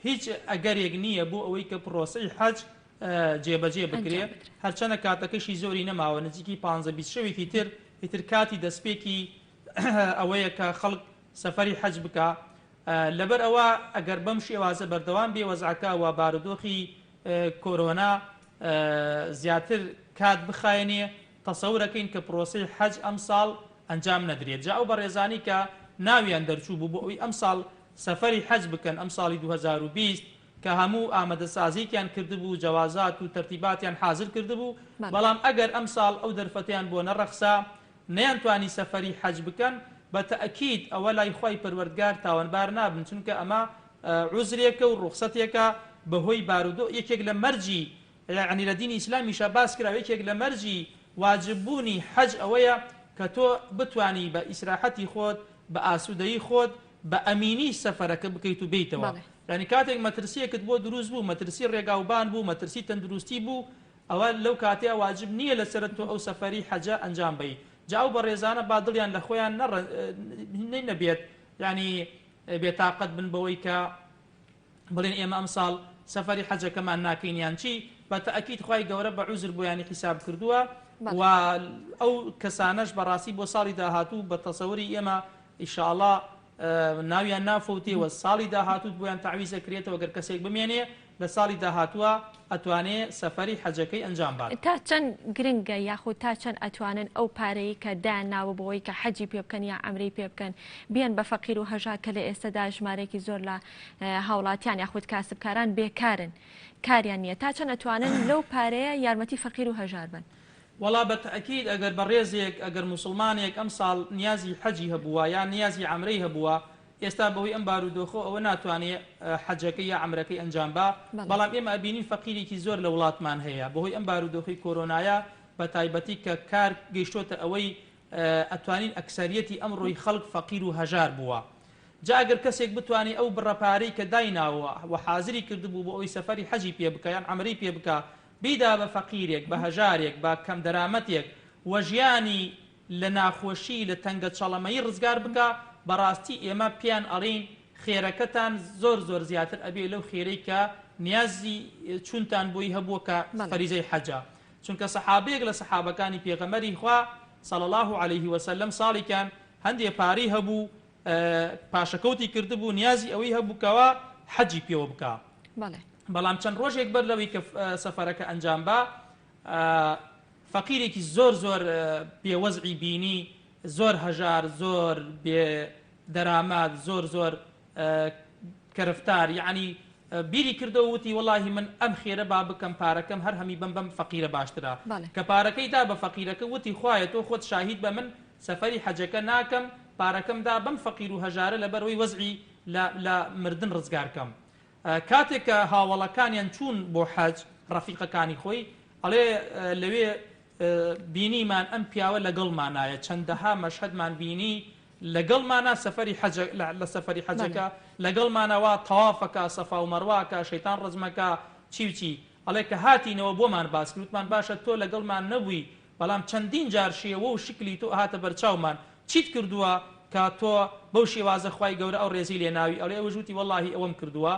[SPEAKER 3] هیچ ئەگەرێک نییە بۆ ئەوەی کە پرۆسەی حەج جێبەجێ بکرێت هەرچەنە کاتەکەشی زۆری نەماوە نزیکی 15 شەوێکی تر کاتی دەستپێکی ئەوەیە کە خەڵک سەفەری حەج بکە لەبەر ئەوە ئەگەر بەم شێوازە بەردەوام بێ وەزعەکە و بارودۆخی کۆرۆنا زیاتر کات بخایەنێ تەسەورەکەین کە پرۆسەی حەج ئەم ساڵ ئەنجام نەدرێت جا ئەو بەڕێزانی کە ناویان دەرچوو بوو بۆ ئەوی ئەم ساڵ سەفەری حەج بکەن ئەم ساڵی 2020 کە هەموو ئامادەسازییان کردبوو جەوازات و تەرتیباتیان حاضر کردبوو بەڵام ئەگەر ئەم ساڵ ئەو دەرفەتیان بۆ نەڕەخسا نەیانتوانی سەفەری حەج بکەن بە تەئەکید ئەوە لای خوای پەروەردگار تاوانبار نابن چونکە ئەمە عوزرێکە و ڕوخسەتێکە بەهۆی بارودۆ یەکێک لە مەرجی یعنی لە دینی ئیسلامیشە باس کرا یەکێک لە مەرجی واجببوونی حەج ئەوەیە کە تۆ بتانی بە ئیسراحەتی خۆت بە ئاسوودەیی خۆت بە ئەمینی سەفەرەکە بکەیت و بیتەوە ینی کاتێک مەترسیەکت بۆ دروست بوو مەترسی ڕێگاوبان بوو مەترسی تەندروستی بوو ئەوە لەو کاتەیە واجب نییە لەسەر تۆ ئەو سەفەری حەجە ئەنجام بی جاو بە ڕێزانە با دڵیان لە خۆیان نەبێت ینی بێتاقەت بن بەوەی کە بڵێن ئێمە ئەم ساڵ سەفەری حەجەکەمان ناکەینیان چی بە تەئەکید خوای گەورە بە عوزر بۆیانی حیساب کردووە و ئەو کەسانەش بەڕاستی بۆ ساڵی داهاتوو بە تەسەوری ئێمە ئینشاءالله ناویان نافوتی و ساڵی داهاتوت بۆیان تعویزە کرێتەوە گەر کەسێک بمێنێ لە ساڵی داهاتووە ئەتوانێت سەفەری حەجەکەی ئەنجام بات
[SPEAKER 1] تا چەند گرنگە یاخود تا چەند ئەتوانن ئەو پارەی کە دایان ناوە بۆەوەی کە حەجی پێ بکەن یا ئەمری پێ بکەن بیان بە فەقیر و هەژار کە لە ئێستادا ژمارەیەکی زۆر لە هاوڵاتیان یاخود کاسبکاران بێکارن کاریان نییە تا چەند ئەتوانن لەو پارەیە یارمەتی فەقیر و هەژار بن
[SPEAKER 3] وڵا بە تەئەکید ئەگەر بە ڕێزێک ئەگەر موسڵمانێک ئەم ساڵ نیازی حەجی هەبووە یان نیازی عەمرەی هەبووە ئێستا بەهۆی ئەم بارودۆخۆ ئەوە ناتوانێت حەجەکەی یا عەمرەکەی ئەنجام با بەڵام ئێمە ئەبینین فەقیرێکی زۆر لە وڵاتمان هەیە بەهۆی ئەم بارودۆخی کۆرۆنایە بە تایبەتی کە کار گەیشتۆتە ئەوەی ئەتوانین ئەکسەریەتی ئەمڕۆی خەڵک فەقیر و هەژار بووە جا ئەگەر کەسێک بتوانێت ئەو بڕەپارەی کە دایناوە و حازری کردبوو بۆ ئەوی سەفەری حەجی پێ بکە یان عەمرەی پێ بکە بیدا بە فەقیرێک بە هەژارێک بە کەم دەرامەتێک وە ژیانی لە ناخۆشی لە تەنگە چەڵەمەیی ڕزگار بکە بەڕاستی ئێمە پیان ئەڵین خێرەکەتان زۆر زۆر زیاتر ئەبێ لەو خێرەی کە نیازی چونتان بۆی هەبووە کە فەریزەی حەجە چونکە سەحابەیەک لە سەحابەکانی پێغەمبەری خوا صلی الله عليه وسلم ساڵێکیان هەندێ پارەی هەبوو پاشەکەوتی کردبوو نیازی ئەوەی هەبووکەوە حەجی پێوە بکە بەڵام چەند ڕۆژێک بەر لەوەی کە سەفەرەکە ئەنجام بە فەقیرێکی زۆر زۆر بێوەزعی بینی زۆر هەژار زۆر بێ دەرامات زۆر زۆر کەرەفتار یعنی بیری کردەوە وتی وەڵاهی من ئەم خێرە با بکەم پارەکەم هەر هەمی بەم فەقیرە باشترە کە پارەکەی دا بە فەقیرەکە وتی خوایە تۆ خۆت شاهید بە من سەفەری حەجەکە ناکەم پارەکەمدا بەم فەقیر و هەژارە لەبەرەوەی وەزعی لە مردن ڕزگارکەم کاتێک کە هاوڵەکانیان چوون بۆ حەج ڕەفیقەکانی خۆی ئەڵێ لەوێ بینیمان ئەم پیاوە لەگەڵمانایە چەندەها مەشهەدمان بینی لەگەڵمانە لە سەفەری حەجەکە لەگەڵمانەوە تەوافەکە سەفا و مەڕواکە شەیتان ڕزمەکە چی ئەڵێ کە هاتینەوە بۆمان باس کردوتمان باشە تۆ لەگەڵمان نەبووی بەڵام چەندین جار شێوە و شکلی تۆ هاتە بەرچاومان چیت کردووە کە تۆ بەو شێوازە خوای گەورە ئەو ڕێزی لێناوی ئەڵێ ئەوە ژووتی وەڵاهی ئەوەم کردووە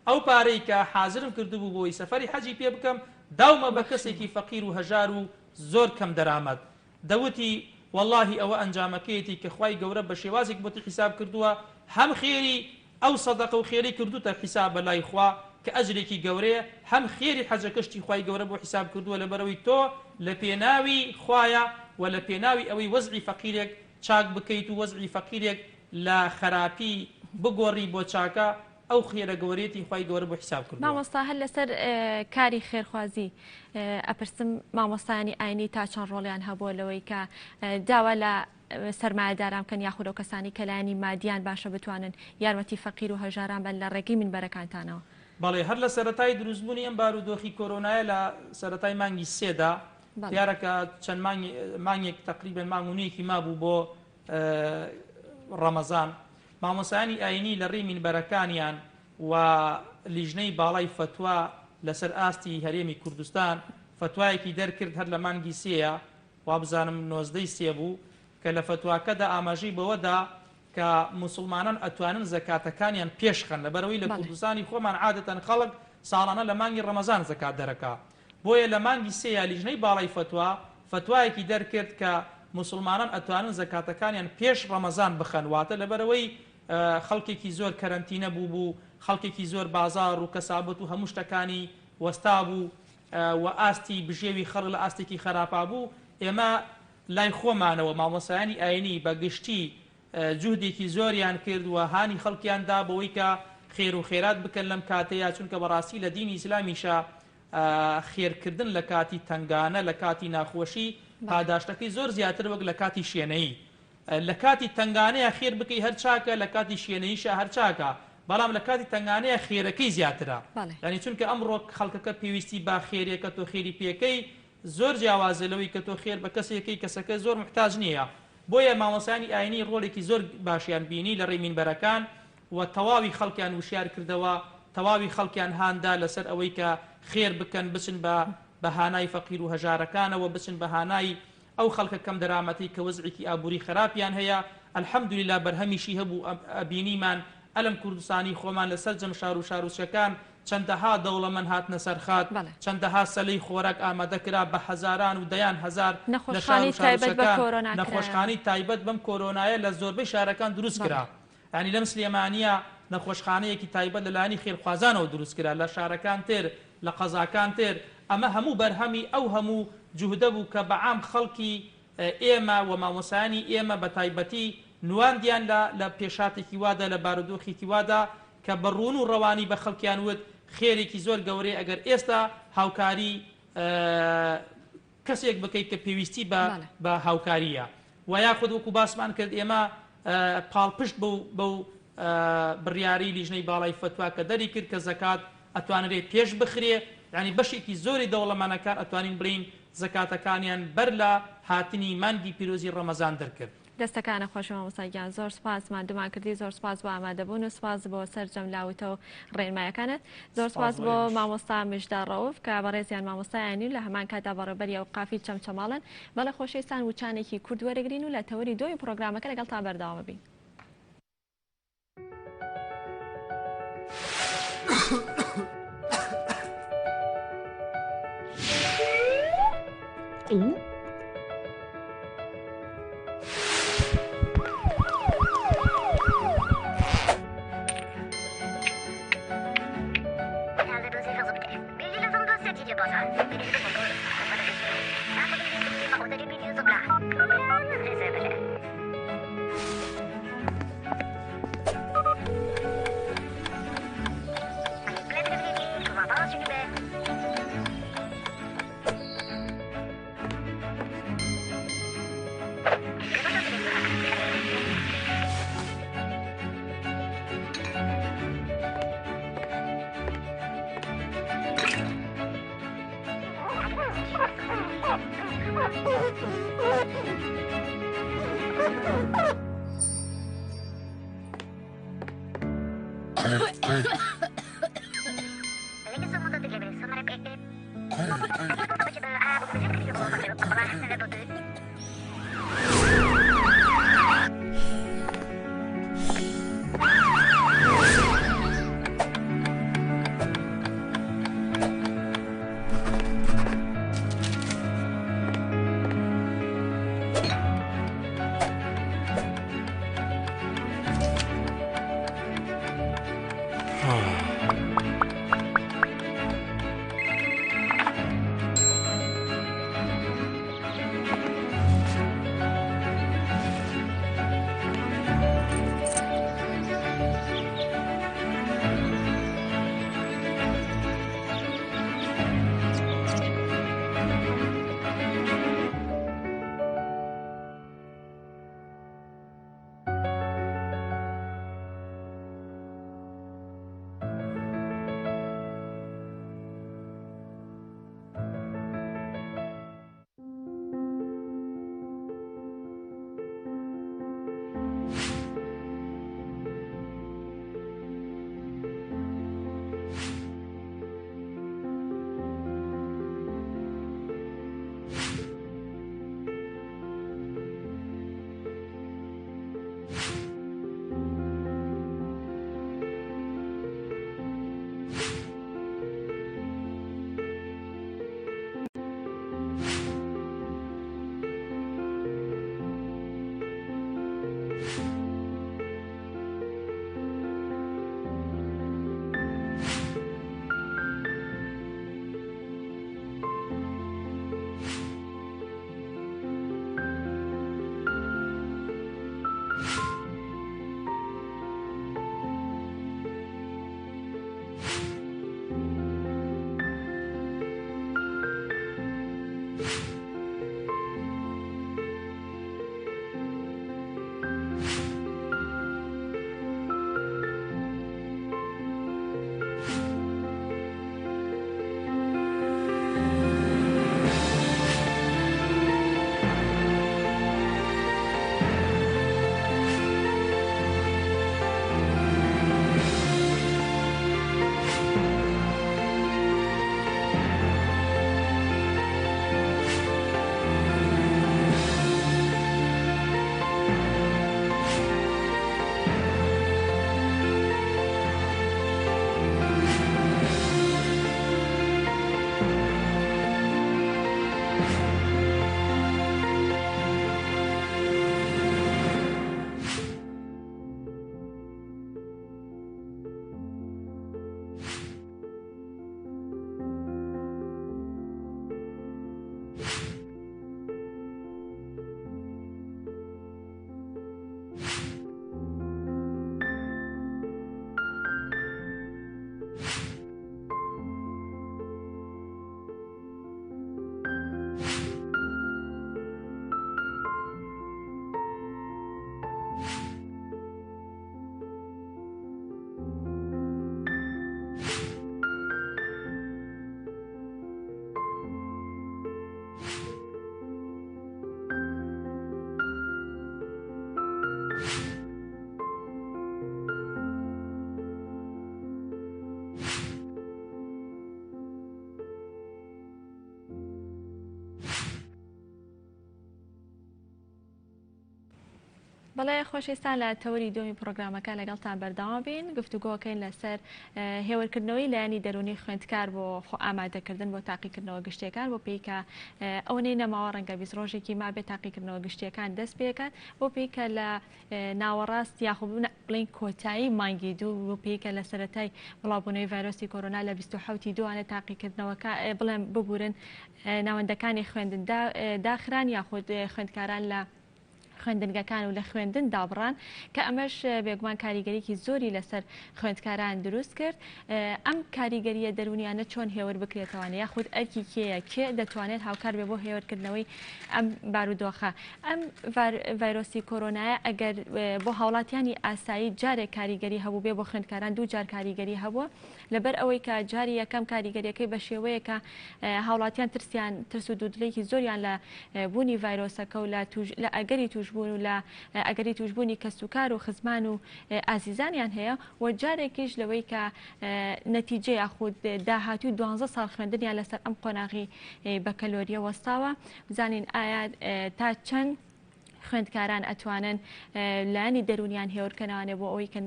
[SPEAKER 3] ئەو پارەی کە حازرم کردبوو بۆی سەفەری حەجی پێ بکەم داومە بە کەسێکی فەقیر و هەژار و زۆر کەم دەرامەت دەوتی واللهی ئەوە ئەنجامەکەیەتی کە خوای گەورە بە شێوازێک بۆتی حیساب کردووە هەم خێری ئەو سەدەقە و خێری کردوتە حیساب بە لای خوا کە ئەجرێکی گەورەیە هەم خێری حەجەکەشتی خوای گەورە بۆ حیساب کردووە لەبەرەوەی تۆ لە پێناوی خوایە و لە پێناوی ئەوەی وەزعی فەقیرێک چاک بکەیت و وەزعی فەقیرێک لە خراپی بگۆڕی بۆ چاکە ئەو خێرە گەورەیەتی خوای گەورە بۆ حساب کردووە.
[SPEAKER 1] مامۆستا هەر لەسەر کاری خێرخوازی ئەپرسم مامۆستایانی ئاینی تا چەند ڕۆڵیان هەبووە لەوەی کە داوا لە سەرمایەداران کەن یاخود ئەو کەسانی کە لایەنی مادیان باشە بتوانن یارمەتی فەقیر و هەژاران بن لە ڕێگەی منبەرەکانتانەوە.
[SPEAKER 3] بەڵێ هەر لە سەرەتای دروستبوونی ئەم بارودۆخی کۆرۆنایە لە سەرەتای مانگی سێدا دیارەکە چەند مانگێک تقریبا مانگونەیەکی مابوو بۆ ڕەمەزان مامۆسایانی ئاینی لە ڕێی منبەرەکانیان و لیژنەی باڵای فتووا لەسەر ئاستی هەرێمی کوردستان فتوایەکی دەرکرد هەر لە مانگی سێیە وا بزانم 19 سێ بوو کە لە فتواکەدا ئاماژەی بەوەدا کە موسڵمانان ئەتوانن زەکاتەکانیان پێشخەن لەبەرەوەی لە کوردستانی خۆمان عادەتەن خەڵک ساڵانە لە مانگی ڕەمەزان زەکات دەرەکا بۆیە لە مانگی سێیە لیژنەی باڵای فتوا فتوایەکی دەرکرد کە موسڵمانان ئەتوانن زەکاتەکانیان پێش ڕەمەزان بخەن واتە لەبەرەوەی خەڵکێکی زۆر کەرەنتینە بوو خەڵکێکی زۆر بازار و کەسابەت و هەموو شتەکانی وەستا بوو و ئاستی بژێوی خەڵک لە ئاستێکی خراپا بوو ئێمە لای خۆمانەوە مامۆسایانی ئاینی بە گشتی جوهدێکی زۆریان کرد و هانی خەڵکیاندا بەوەی کە خێر و خێرات بکەن لەم کاتەیە چونکە بەڕاستی لە دینی ئیسلامیشە خێرکردن لە کاتی تنگانە لە کاتی ناخۆشی پاداشتەکەی زۆر زیاتر وەک لە کاتی شوێنەیی لە کاتی تنگانەیە خێر بکەی هەر چاکە لە کاتی شوێنەییشە هەر چاکە بەڵام لە کاتی تنگانەیە خێرەکەی زیاترە یعنی چونکە ئەمڕۆ خەڵکەکە پێویستی با خێرێکە تۆ خێری پێکەی زۆر جیاوازە لەوەی کە تۆ خێر بە کەسێکی کەسەکە زۆر محتاج نییە بۆیە مامۆسایانی ئاینی ڕۆڵێکی زۆر باشیان بینی لە ڕێی مینبەرەکان و تەواوی خەڵکیان وشیار کردەوە تەواوی خەڵکیان هاندا لەسەر ئەوەی کە خێر بکەن بچن بە بەهانای فەقیر و هەژارەکانەوە بچن بەهانای ئەو خەڵکە کەم دەرامەتی کە وەزعێکی ئابووری خراپیان هەیە الحەمدوللا بەرهەمیشی هەبوو ئەبینیمان ئەلم کوردستانی خۆمان لەسەر جەم شار و شارۆچەکان چەندەها دەوڵەمەند هاتنە سەرخات چەندەها سەلەی خۆراک ئامادەکرا بە هەزاران و دەیان هەزار نەخۆشخانەی تایبەت بەم کۆرۆنایە لە زۆربەی شارەکان دروست کرا ینی لەم سلێمانیە نەخۆشخانەیەکی تایبەت لەلایەنی خێرخوازانەوە دروست کرا لە شارەکان تر لە قەزاکان تر ئەمە هەموو بەرهەمی ئەو هەموو جوهدە بوو کە بەعام خەڵکی ئێمە و مامۆسایانی ئێمە بە تایبەتی نواندیان لە پێشاتێکی وادا لە بارودۆخێکی وادا کە بەڕوون و ڕەوانی بە خەڵکیان وت خێرێکی زۆر گەورەی ئەگەر ئێستا هاوکاری کەسێک بکەیت کە پێویستی بە هاوکاریە و یاخود وەکو باسمان کرد ئێمە پاڵپشت بەو بڕیاری لیژنەی باڵای فتوا کە دەری کرد کە زەکات ئەتوانرێت پێش بخرێ ینی بەشێکی زۆری دەوڵەمانەکان ئەتوانین برین زەکاتەکانیان بەر لە هاتنی مانگی پیرۆزی ڕەمەزان دەرکرد
[SPEAKER 1] دەستەکانە خۆشەوە مامۆستاگیان زۆر سپاس مادومان کردی زۆر سپاس بۆ ئامادەبوون و سپاس بۆ سەرجەم لاوتە و ڕێنمایەکانت زۆر سپاس بۆ مامۆستا مژدا ڕەوف کە بەڕێزیان مامۆستایانی لە هەمان کاتا بەڕێبەری و قافی چەمچەماڵن بەڵێ خۆشەویستان وچانێکی کورد وەرەگرین و لە تەوەری دوای پرۆگرامەکە لەگەڵ تا بەردەوامە بین. بەڵێ خۆشەویستان لە تەوەری دومی پرۆگرامەکە لەگەڵتان بەردەوام بین گفتوگۆکەین لەسەر هێورکردنەوەی لایەنی دەرونی خوێندکار بۆ خۆ ئامادەکردن بۆ تاقیکردنەوە گشتیەکان بۆ پێی کە ئەوەی نەماوە ڕەنگە 20 ڕۆژێکی ما بێت تاقیکردنەوە گشتیەکان دەست پێکات بۆ پێی کە لە ناوەڕاست یاخود بڵین کۆتایی مانگی دوو بۆ پێی کە لە سەرەتای بڵاوبوونەوەی ڤایرۆسی کۆرۆنا لە 27 دوانە تاقیکردنەوەکە بڵێن ببورن ناوەندەکانی خوێندن داخران یاخود خوێندکاران لە خوێندنگەکان و لە خوێندن دابڕان کە ئەمەش بێگومان کاریگەریکی زۆری لەسەر خوێندکاران دروست کرد ئەم کاریگەریە دەرونیانە چۆن هێور بکرێتەوەوانە یاخود ئەرکی کێیە کێ دەتوانێت هاوکار بێ بۆ هێورکردنەوەی ئەم بارودۆخە ئەم ڤایرۆسی کۆرۆنایە ئەگەر بۆ هاوڵاتیانی ئاسایی جارێک کاریگەری هەبوو بێ بۆ خوێندکاران دوو جار کاریگەری هەبووە لەبەر ئەوەی کە جاری یەکەم کاریگەریەکەی بە شێوەیە کە هاوڵاتیان ترس و دوودلێکی زۆریان لە بوونی ڤایرۆسەکە و لە ئەگەری توشبوون و لە ئەگەری توشبوونی کەسوکار و خزمان و ئازیزانیان هەیە و جارێکیش لەوەی کە نەتیجە یاخود داهاتوی 12 ساڵ خوێندنیان لەسەر ئەم قۆناغی بە کەلۆریە وەستاوە بزانین ئایا تا چەند خوێندکاران ئەتوانن لایەنی دەرونیان هێورکەنەوانێ بۆ ئەوەی کە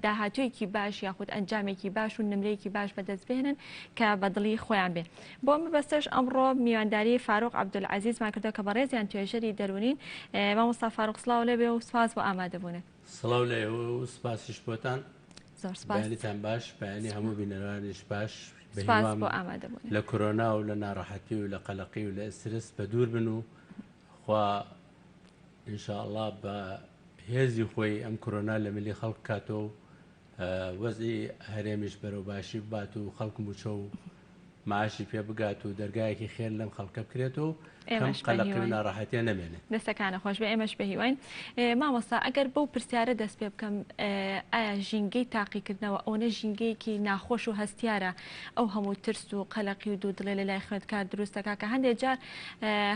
[SPEAKER 1] داهاتوویەکی باش یاخود ئەنجامێکی باش و نمرەیەکی باش بەدەست بێنن کە بەدڵی خۆیان بێ بۆ مەبەستەش ئەمڕۆ میوانداری فاروق عەبدولعەزیزمان کردەوە کە بەڕێزیان توێژەری دەرونین مامۆستا فاروق سڵاو لێبێ و سپاس بۆ ئامادەبوونن
[SPEAKER 4] سڵاو لێوە و سپاسیش بۆتان
[SPEAKER 1] زۆر سپاس
[SPEAKER 4] بەیانیتان باش بەیانی هەموو بینەرانیش باش
[SPEAKER 1] سپاس بۆ ئامادەبوون
[SPEAKER 4] لە کۆرۆنا و لە ناڕەحەتی و لە قەلەقی و لە ئەسترس بە دوور بن و خوا ئینشاءڵڵا بە هێزی خۆی ئەم کۆرۆنا لە ملی خەڵک کاتەوە وەزئی هەرێمیش بەرەو باشی بات و خەڵک موچە و معاشی پێ بگات و دەرگایەکی خێر لەم خەڵکە بکرێتەوە کەم قەلەقی و ناڕەحەتیە نەمێنێت
[SPEAKER 1] دەستەکانە خۆش بە ئێمەش بە هیوان مامۆستا ئەگەر بەو پرسیارە دەست پێ بکەم ئایا ژینگەی تاقیکردنەوە ئەوەنە ژینگەیەکی ناخۆش و هەستیارە ئەو هەموو ترس و قەلەقی و دوودڵێ لە لای خوێندکار دروستەکە کە هەندێک جار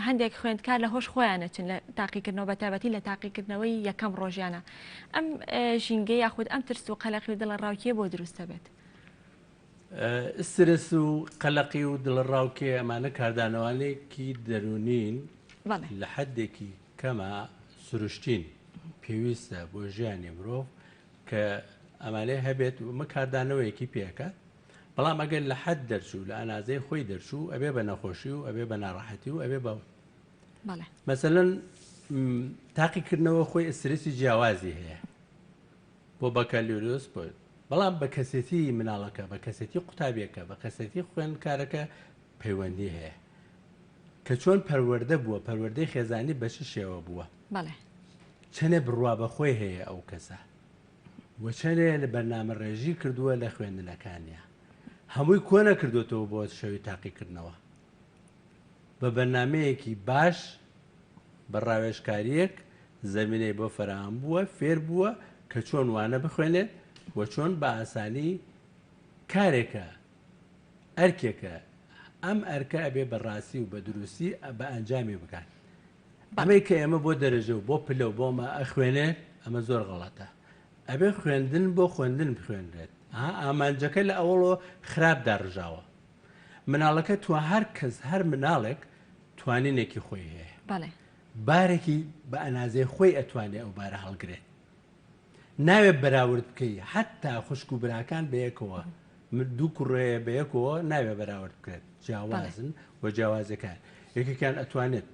[SPEAKER 1] هەندێک خوێندکار لە هۆش خۆیانەچن لە تاقیکردنەوە بەتایبەتی لە تاقیکردنەوەی یەکەم ڕۆژیانە ئەم ژینگەی یاخود ئەم ترس و قەلەقی و دڵە ڕاوکیە بۆ دروستە بێت
[SPEAKER 4] ئسترس و قەلەقی و دڵڕاوکێ ئەمانە کاردانەوانێکی دەرونین لە حەدێکی کەمە سروشتین پێویستە بۆ ژیانی مرۆڤ کە ئەمانەیە هەبێت ومە کاردانەوەیەکی پێکات بەڵام ئەگەر لە حەد دەرچوو لە ئەنازەی خۆی دەرچوو ئەبێ بە نەخۆشی و ئەبێ بە ناڕەحەتی و ئەبێ بە مەسەلەن تاقیکردنەوە خۆی ئسترسی جیاوازی هەیە بۆ بەکەلۆریۆس بۆ بەڵام بە کەسێتی مناڵەکە بە کەسێتی قوتابیەکە بە کەسێتی خوێندکارەکە پەیوەندی هەیە کە چۆن پەروەردە بووە پەروەردەی خێزانی بە چ شێوە بووە چەنێ بڕوا بەخۆی هەیە ئەو کەسە وە چەنێ لە بەرنامە ڕێژی کردووە لە خوێندنەکانیە هەمووی کۆنە کردوێتەوە بۆ شەوی تاقیکردنەوە بە بەرنمەیەکی باش بە ڕاوێژکاریەک زەمینەی بۆ فراهم بووە فێر بووە کە چۆن وانە بخوێنێت وە چۆن بە ئاسانی کارێکە ئەرکێکە ئەم ئەرکە ئەبێ بەڕاستی و بە دروستی بە ئەنجامی بکات ئەمەی کە ئێمە بۆ دەرەجە و بۆ پلە و بۆمە ئەخوێنێ ئەمە زۆر غەڵەتە ئەبێ خوێندن بۆ خوێندن بخوێنرێت ئامانجەکە لە ئەوڵەوە خراپ داڕژاوە مناڵەکە تو هەر کەس هەر مناڵێک توانینێکی خۆی هەیە بارێکی بە ئەنازەی خۆی ئەتوانێت ئەو بارە هەڵگرێت ناوێت بەراورد بکەی حتا خوشک و براکان بەیەکەوە دوو کوڕەیە بەیەکەوە ناوێت بەراورد بکرێت جیاوازن و جیاوازەکان یەکێکیان ئەتوانێت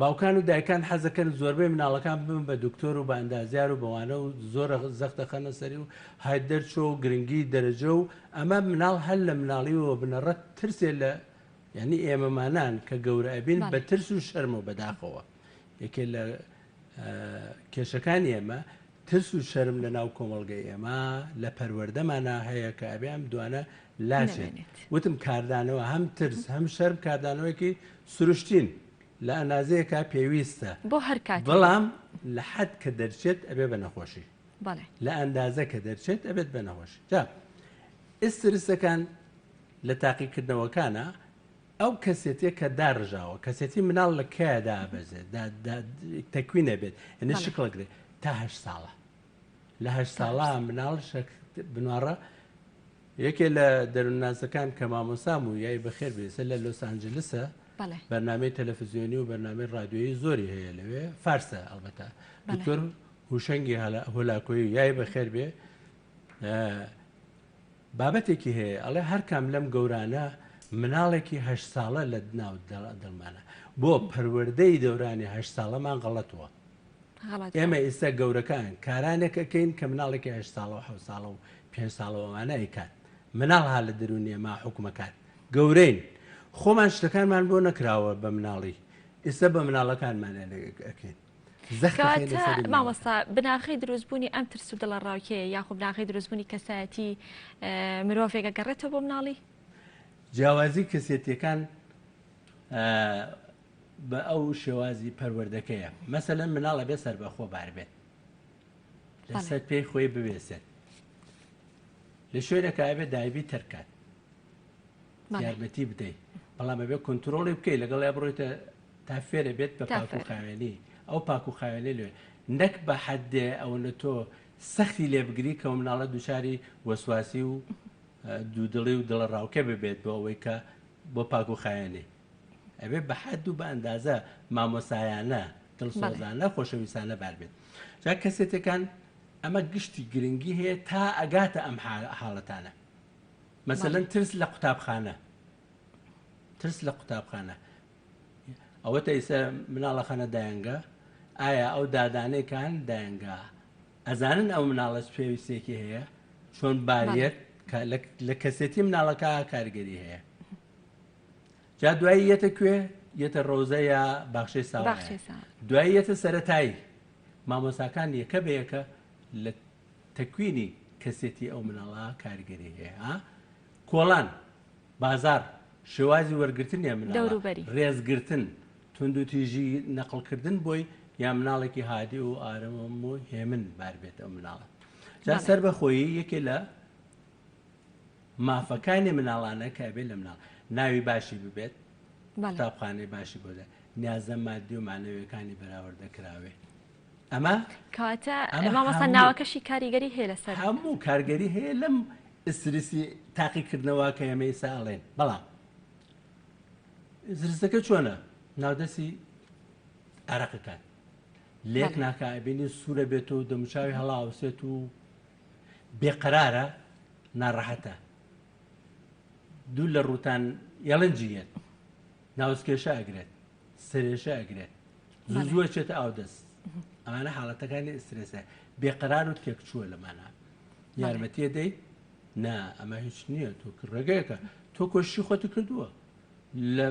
[SPEAKER 4] باوکان و دایکان حەزەکەن زۆربەی مناڵەکان ببن بە دکتۆر و بە ئەندازیار و بەوانە و زۆر زەختە خەنە سەری و های دەرچۆ و گرنگی دەرەجە و ئەمە مناڵ هەر لە مناڵیەوە بنەڕەت ترسێ لە یعنی ئێمەمانان کە گەورە ئەبین بە ترس و شەرم و بەداخەوە یەکێ لە کێشەکانی ئێمە ترس و شەرم لە ناو کۆمەڵگەی ئێمە لە پەروەردەمانە هەیە کە ئەبێ ئەم دوانە لاچێت وتم کاردانەوە هەم ترس هەم شەرم کاردانەوەیکی سروشتین لە ئەنازەیەکە پێویستە
[SPEAKER 1] بۆ هەر کات
[SPEAKER 4] بەڵام لە حەد کە دەرچێت ئەبێ بە نەخۆشی لە ئەندازە کە دەرچێت ئەبێت بە نەخۆشی جا ئسترسەکان لە تاقیکردنەوەکانە ئەو کەسێتێک کە داڕژاوە کەسێتی مناڵ لە کایە دابەزێت تەکوینە بێت ئەنە شکڵەگرێت تا 8 ساڵە لە 8 ساڵە مناڵ بنوارە یەکێ لە دەروونناسەکان کە مامۆسام و یای بەخێر بێسە لە لۆس ئانجلسە بەرنامەی تەلەڤیزیۆنی و بەرنامەی ڕادیۆیی زۆری هەیە لەوێ فارسە ئەڵبەتە دکتۆر هوشەنگی هۆلاکۆی یای بەخێر بێ بابەتێکی هەیە ئەڵێ هەر کام لەم گەورانە مناڵێکی 8 ساڵە لە ناو دڵمانە بۆ پەروەردەی دەورانی 8 ساڵەمان غەڵەتەوە. ئێمە ئێستا گەورەکان کارانێکەکەین کە مناڵێکی 8 ساڵە و 7 ساڵە و 5 ساڵەوەمانە ئەیکات مناڵ ها لە دەرونیە ما حکومەکان گەورەین خۆمان شتەکانمان بۆ نەکراوە بە مناڵی ئێستا بە مناڵەکانمان ئەەکەین.
[SPEAKER 1] مامۆستا بناغی دروستبوونی ئەم ترس و دڵە ڕاوکەیە یاخۆ بناغی دروستبوونی کەسایەتی مرۆڤێکە گەڕێتەوە بۆ مناڵی
[SPEAKER 4] جیاوازی کەسێتیەکان بە ئەو شێوازی پەروەردەکەیە مەسەلەن مناڵە بێ سەر بەخۆ بار بێت لەسەر پێی خۆی ببێسێت لە شوێنێکە ئەبێ دایبی تەرکات یارمەتی بدەیت بەڵام ئەبێ کۆنتترۆڵی بکەیت لەگەڵ یا بڕۆیتە تا فێرە بێت بە پاک و خاوێنی ئەو پاک و خاوێنی لێ نەک بە حەدێ ئەو لە تۆ سەختی لێ بگری کە مناڵە دووچاری وەسواسی و دوودڵی و دڵە ڕاوکە ببێت بۆ ئەوەی کە بۆ پاک و خاوێنی ئەبێ بە حەد و بە ئەندازە مامۆسایانە دڵسۆزانە خۆشەویستانە بار بێت جا کەسێتەکان ئەمە گشتی گرنگی هەیە تا ئەگاتە ئەم حاڵەتانە مەسەلەن ترس لە قوتابخانە ئەوەتە ئیسە مناڵە خەنە دایەنگە ئایا ئەو دادانەیەکان دایەنگا ئەزانن ئەو مناڵە پێویستێکی هەیە چۆن باریێت لە کەسێتی مناڵەکە کارگەری هەیە جا دوایی یەتە کوێ یەتە ڕۆزە یا باخشەی ساوە دوایی یەتە سەرەتایی مامۆساکان یەکە بە یەکە لە تەکوینی کەسێتی ئەو مناڵە کارگەری هەیە کۆڵان بازار شێوازی وەرگرتنیە مناڵ ڕێزگرتن تونند و تیژی نەقڵکردن بۆی یا مناڵێکی هادی و ئارەمەم و هێمن بار بێت ئەو مناڵە جا سەر بەخۆیی یەکێ لە مافەکانی مناڵانە کە بێت لە مناڵ ناوی باشی ببێت قوتابخانەی باشی بۆدا نیازە مادی و معنەویەکانی بەراوردەکراوێ ئەمە
[SPEAKER 1] کاتە مامۆستا ناوەکەشی کاریگەری هەیە لەسەر
[SPEAKER 4] هەموو کارگەری هەیە لەم ئستریسی تاقیکردنەوە کە ئێمە ئێستا ئەڵێن بەڵام زرستەکە چۆنە ناودەستی عەرەقەکان لێک ناکە بینی سوورە بێت و دەموچاوی هەڵاوسێت و بێقەرارە ناڕەحەتە دوو لە ڕووتان یەڵنجیەت ناوسکێشە ئەگرێت سرێشە ئەگرێت زووە چێتە ئاودەست ئەمانە حاڵەتەکانی ئسترێسە بێقەرار و تێکچووە لەمانە یارمەتیە دەیت نا ئەمە هیچ نییە تۆ ڕێگەیەکە تۆ کۆشی خۆتی کردووە لە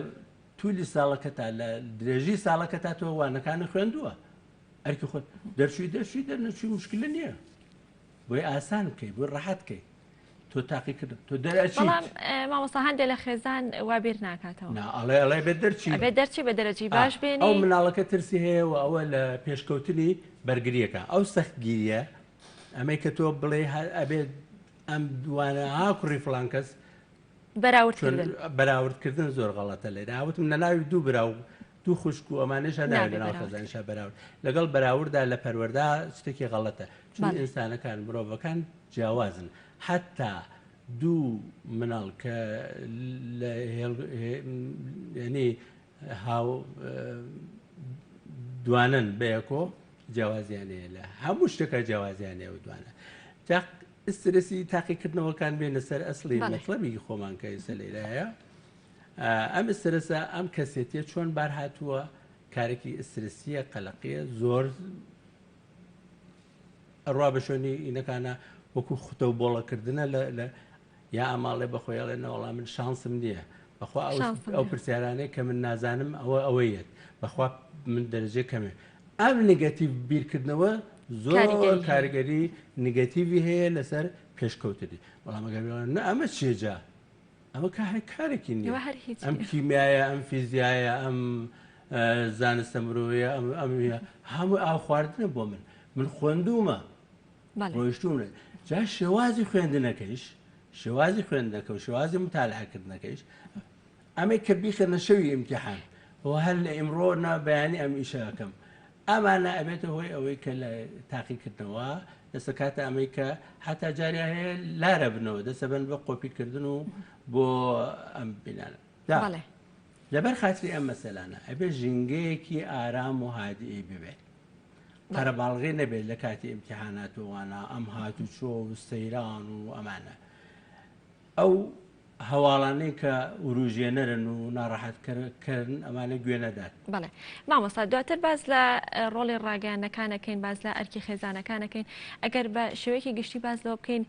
[SPEAKER 4] تولی ساڵەکەتا لە درێژی ساڵەکەتا تۆ وانەکانی خوێندووە ئەرکی خۆت دەرچووی دەرنەچووی مشکلە نییە بۆی ئاسان بکەیت بۆی ڕەحەت بکەیت تۆ تاقیکرد تۆ دەرچی
[SPEAKER 1] بەڵام مامۆستا هەندێک لە خێزان وا بیر ناکاتەوە
[SPEAKER 4] ئەڵێ بێت دەرچی
[SPEAKER 1] بە دەرەجی باش بێنی
[SPEAKER 4] ئەو مناڵەکە ترسی هەیە و ئەوە لە پێشکەوتنی بەرگریەکە ئەو سەختگیریە ئەمەی کە تۆ بڵێ ئەبێت ئەم دوانە کوڕی فڵان کەس بەراوردکردن زۆر غەڵەتە لێرە هاوتم نەناوی دوو براو دوو خوشک و ئەمانەش هەناوی بەناو خەزانشا بەراورد لەگەڵ بەراوردا لە پەروەردا شتێکی غەڵەتە چون ئینسانەکان مرۆڤەکان جیاوازن حتا دوو مناڵ کە ینی هاو دوانن بەیەکۆ جیاوازیانەیە لە هەموو شتێکە جیاوازیانەیە و دوانە جا ئسترسی تاقیکردنەوەکان بێنە سەر ئەسڵی مەطلەبی خۆمان کە ئێستا لێرەیە ئەم ئسترسە ئەم کەسێتیە چۆن بار هاتووە کارێکی ئسترسیە قەلەقیە زۆر ئەڕوا بە شوێنی ئینەکانە وەکو خوتە و بۆڵەکردنە لە یا ئەماڵێ بەخۆیاڵێنە وەڵام من شانسم نییە بەخوا ئەو پرسیارانەیە کە من نازانم ئەوەیەت بەخوا من دەرەجێ کەمێ ئەم نگەتیڤ بیرکردنەوە زۆر کارگەری نگەتیڤی هەیە لەسەر پێشکەوتنی بەڵام ئەگەر ئەمە چێجا ئەمە کارێکی نییە ئەم کیمیایە ئەم فیزیایە ئەم زانستە مرۆڤیە ئەم هەموو ئاو خواردنە بۆ من خوێندومە ڕۆیشتومە جا شێوازی خوێندنەکەیش شێوازی خوێندنەکە و شێوازی متالعەکردنەکەیش ئەمەی کە بیخەنە شەوی ئیمتیحان هەر لە ئیمڕۆ بەیانی ئەم ئیشەکەم ئەمانە ئەبێتە هۆی ئەوەی کە لە تاقیکردنەوە دەسە کاتە ئەمەی کە حتا جاریا هەیە لارە بنەوە دەسە بن بە قۆپیکردن و بۆ ئەم بینانە لەبەر خاتری ئەم مەسەلانە ئەبێ ژینگەیەکی ئارام و هادیئی ببێت قەرەباڵغی نەبێت لە کاتی ئیمتیحانات وانە ئەم هاتوچۆ و سەیران و ئەمانە ئەو هەواڵانەی کە وروژێنەرن و ناڕەحەتکردن ئەمانە گوێ نەدات.
[SPEAKER 1] بەڵێ مامۆستا دواتر باز لە ڕۆڵی ڕاگەیاندنەکانەکەین باز لە ئەرکی خێزانەکانەکەین ئەگەر بە شێوەیەکی گشتی باز لەوە بکەین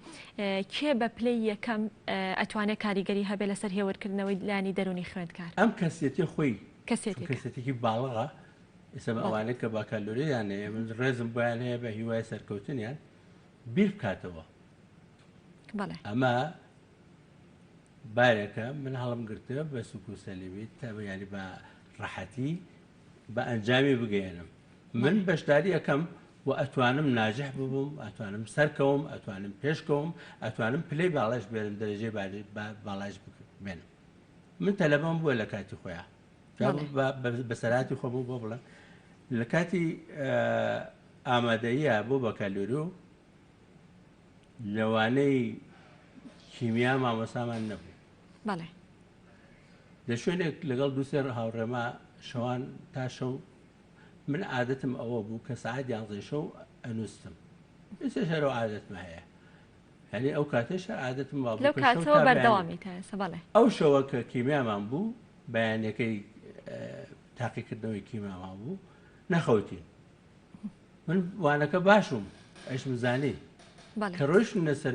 [SPEAKER 1] کێ بە پلەی یەکەم ئەتوانێت کاریگەری هەبێ لەسەر هێوەرکردنەوەی لانی دەرونی خوێندکار
[SPEAKER 4] ئەم کەسێتی خۆی
[SPEAKER 1] کەسێتێکی
[SPEAKER 4] باڵغە ئێستا ئەوانەی کە باکالۆریان هەیە من ڕێزم بۆیان هەیە بە هیوای سەرکەوتنیان بیر بکاتەوە. ئەمە بارێکە من هەڵم گرتە بە سوک و سەلیمی ینی بە ڕەحەتی بە ئەنجامی بگەێنم من بەشداری یەکەم و ئەتوانم ناجح ببووم ئەتوانم سەرکەوم ئەتوانم پێشکەوم ئەتوانم پلەی باڵش بێنم دەرەجێ باڵاش بێنم من تەلەبەم بووە لە کاتی خۆیان بەسەراتی خۆبوو بۆ بڵێن لە کاتی ئامادەیە بۆ بەکالۆری و لەوانەی کیمیا مامۆسامان نەبوو لە شوێنێک لەگەڵ دووسێر هاوڕێما شەوان تا شەو من عادەتم ئەوە بوو کە سعات 11 شەو ئەنووسم شەرەوە عادەتمە هەیە هەنی ئەو کاتێش عادەتم ئەو شەوە کە کیمیامان بوو بەیانەکەی تاقیکردنەوەی کیمیامان بوو نەخەوتین من وانەکە باشم ئەشم زانی کە ڕۆیشم لەسەر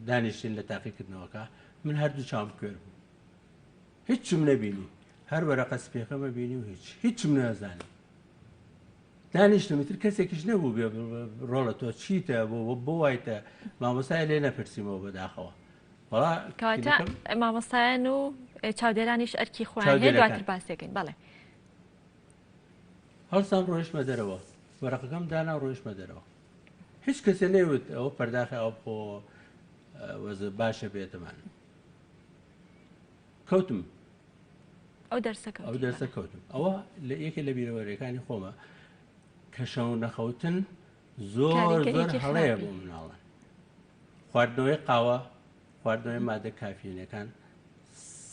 [SPEAKER 4] دانیشتین لە تاقیکردنەوەکە من هەردوو چاوم کوێر بوو هیچم نەبینی هەر وەرەقە سپێخەمە بینی و هیچم نەزانی دانیشتمتر کەسێکیش نەبوو بێ ڕۆڵە تۆ چیتە بۆ وایتە مامۆستای لێ نەپرسیمەوە بەداخەوە
[SPEAKER 1] کەواتە مامۆستایان و چاودێرانیش ئەرکی خۆیان هەیە دواتر باسێکین بەڵێ
[SPEAKER 4] هەڵسان ڕۆیشمە دەرەوە وەرەقەکەم دانا ڕۆیشمە دەرەوە هیچ کەسێ نەیوت ئەوە پەرداخی ئەو بۆ وەزە باشە بێتمان کەوتم
[SPEAKER 1] ئەو
[SPEAKER 4] دەرسە کەوتم ئەوە لە یەکێ لە بیرەوەریەکانی خۆمە کە شەو نەخەوتن زۆر هەڵەیە بۆ مناڵە خواردنەوەی قاوە خواردنەوەی مادە کافینەکان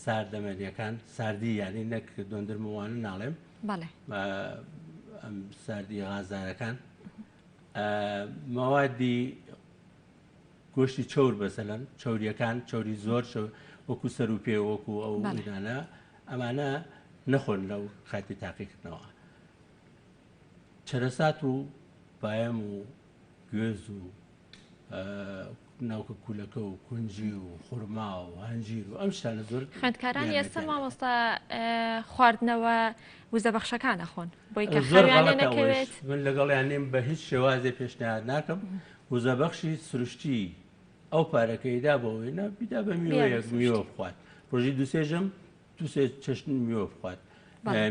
[SPEAKER 4] ساردەمەریەکان ساردی یانی نەک دۆندرمەوانە ناڵێم ئەم ساردی غازارەکان مەوادی گۆشتی چەور بەسەلەن چەوریەکان چەوری زۆر وەکو سەر و پێ وەکو ئەو میدانە ئەمانە نەخۆن لەو خاتی تاقیکردنەوە چەرەسات و باەم و گوێز و ناوکە کولەکە و کونجی و خورما و هەنجیر و ئەم شتانە زۆر
[SPEAKER 1] خوێندکارانی ئێستا مامۆستا خواردنەوە وزەبەخشەکان نەخۆن بۆی کە خەویان نەکەوێت
[SPEAKER 4] من لەگەڵیان نیم بە هیچ شێوازێ پێشنیار ناکەم وزەبەخشی سروشتی ئەو پارەکەیدا بەوەی بیدا بە میوەیەک میوە بخوات ڕۆژی دووسێژم دووسێ چەشن میوە بخوات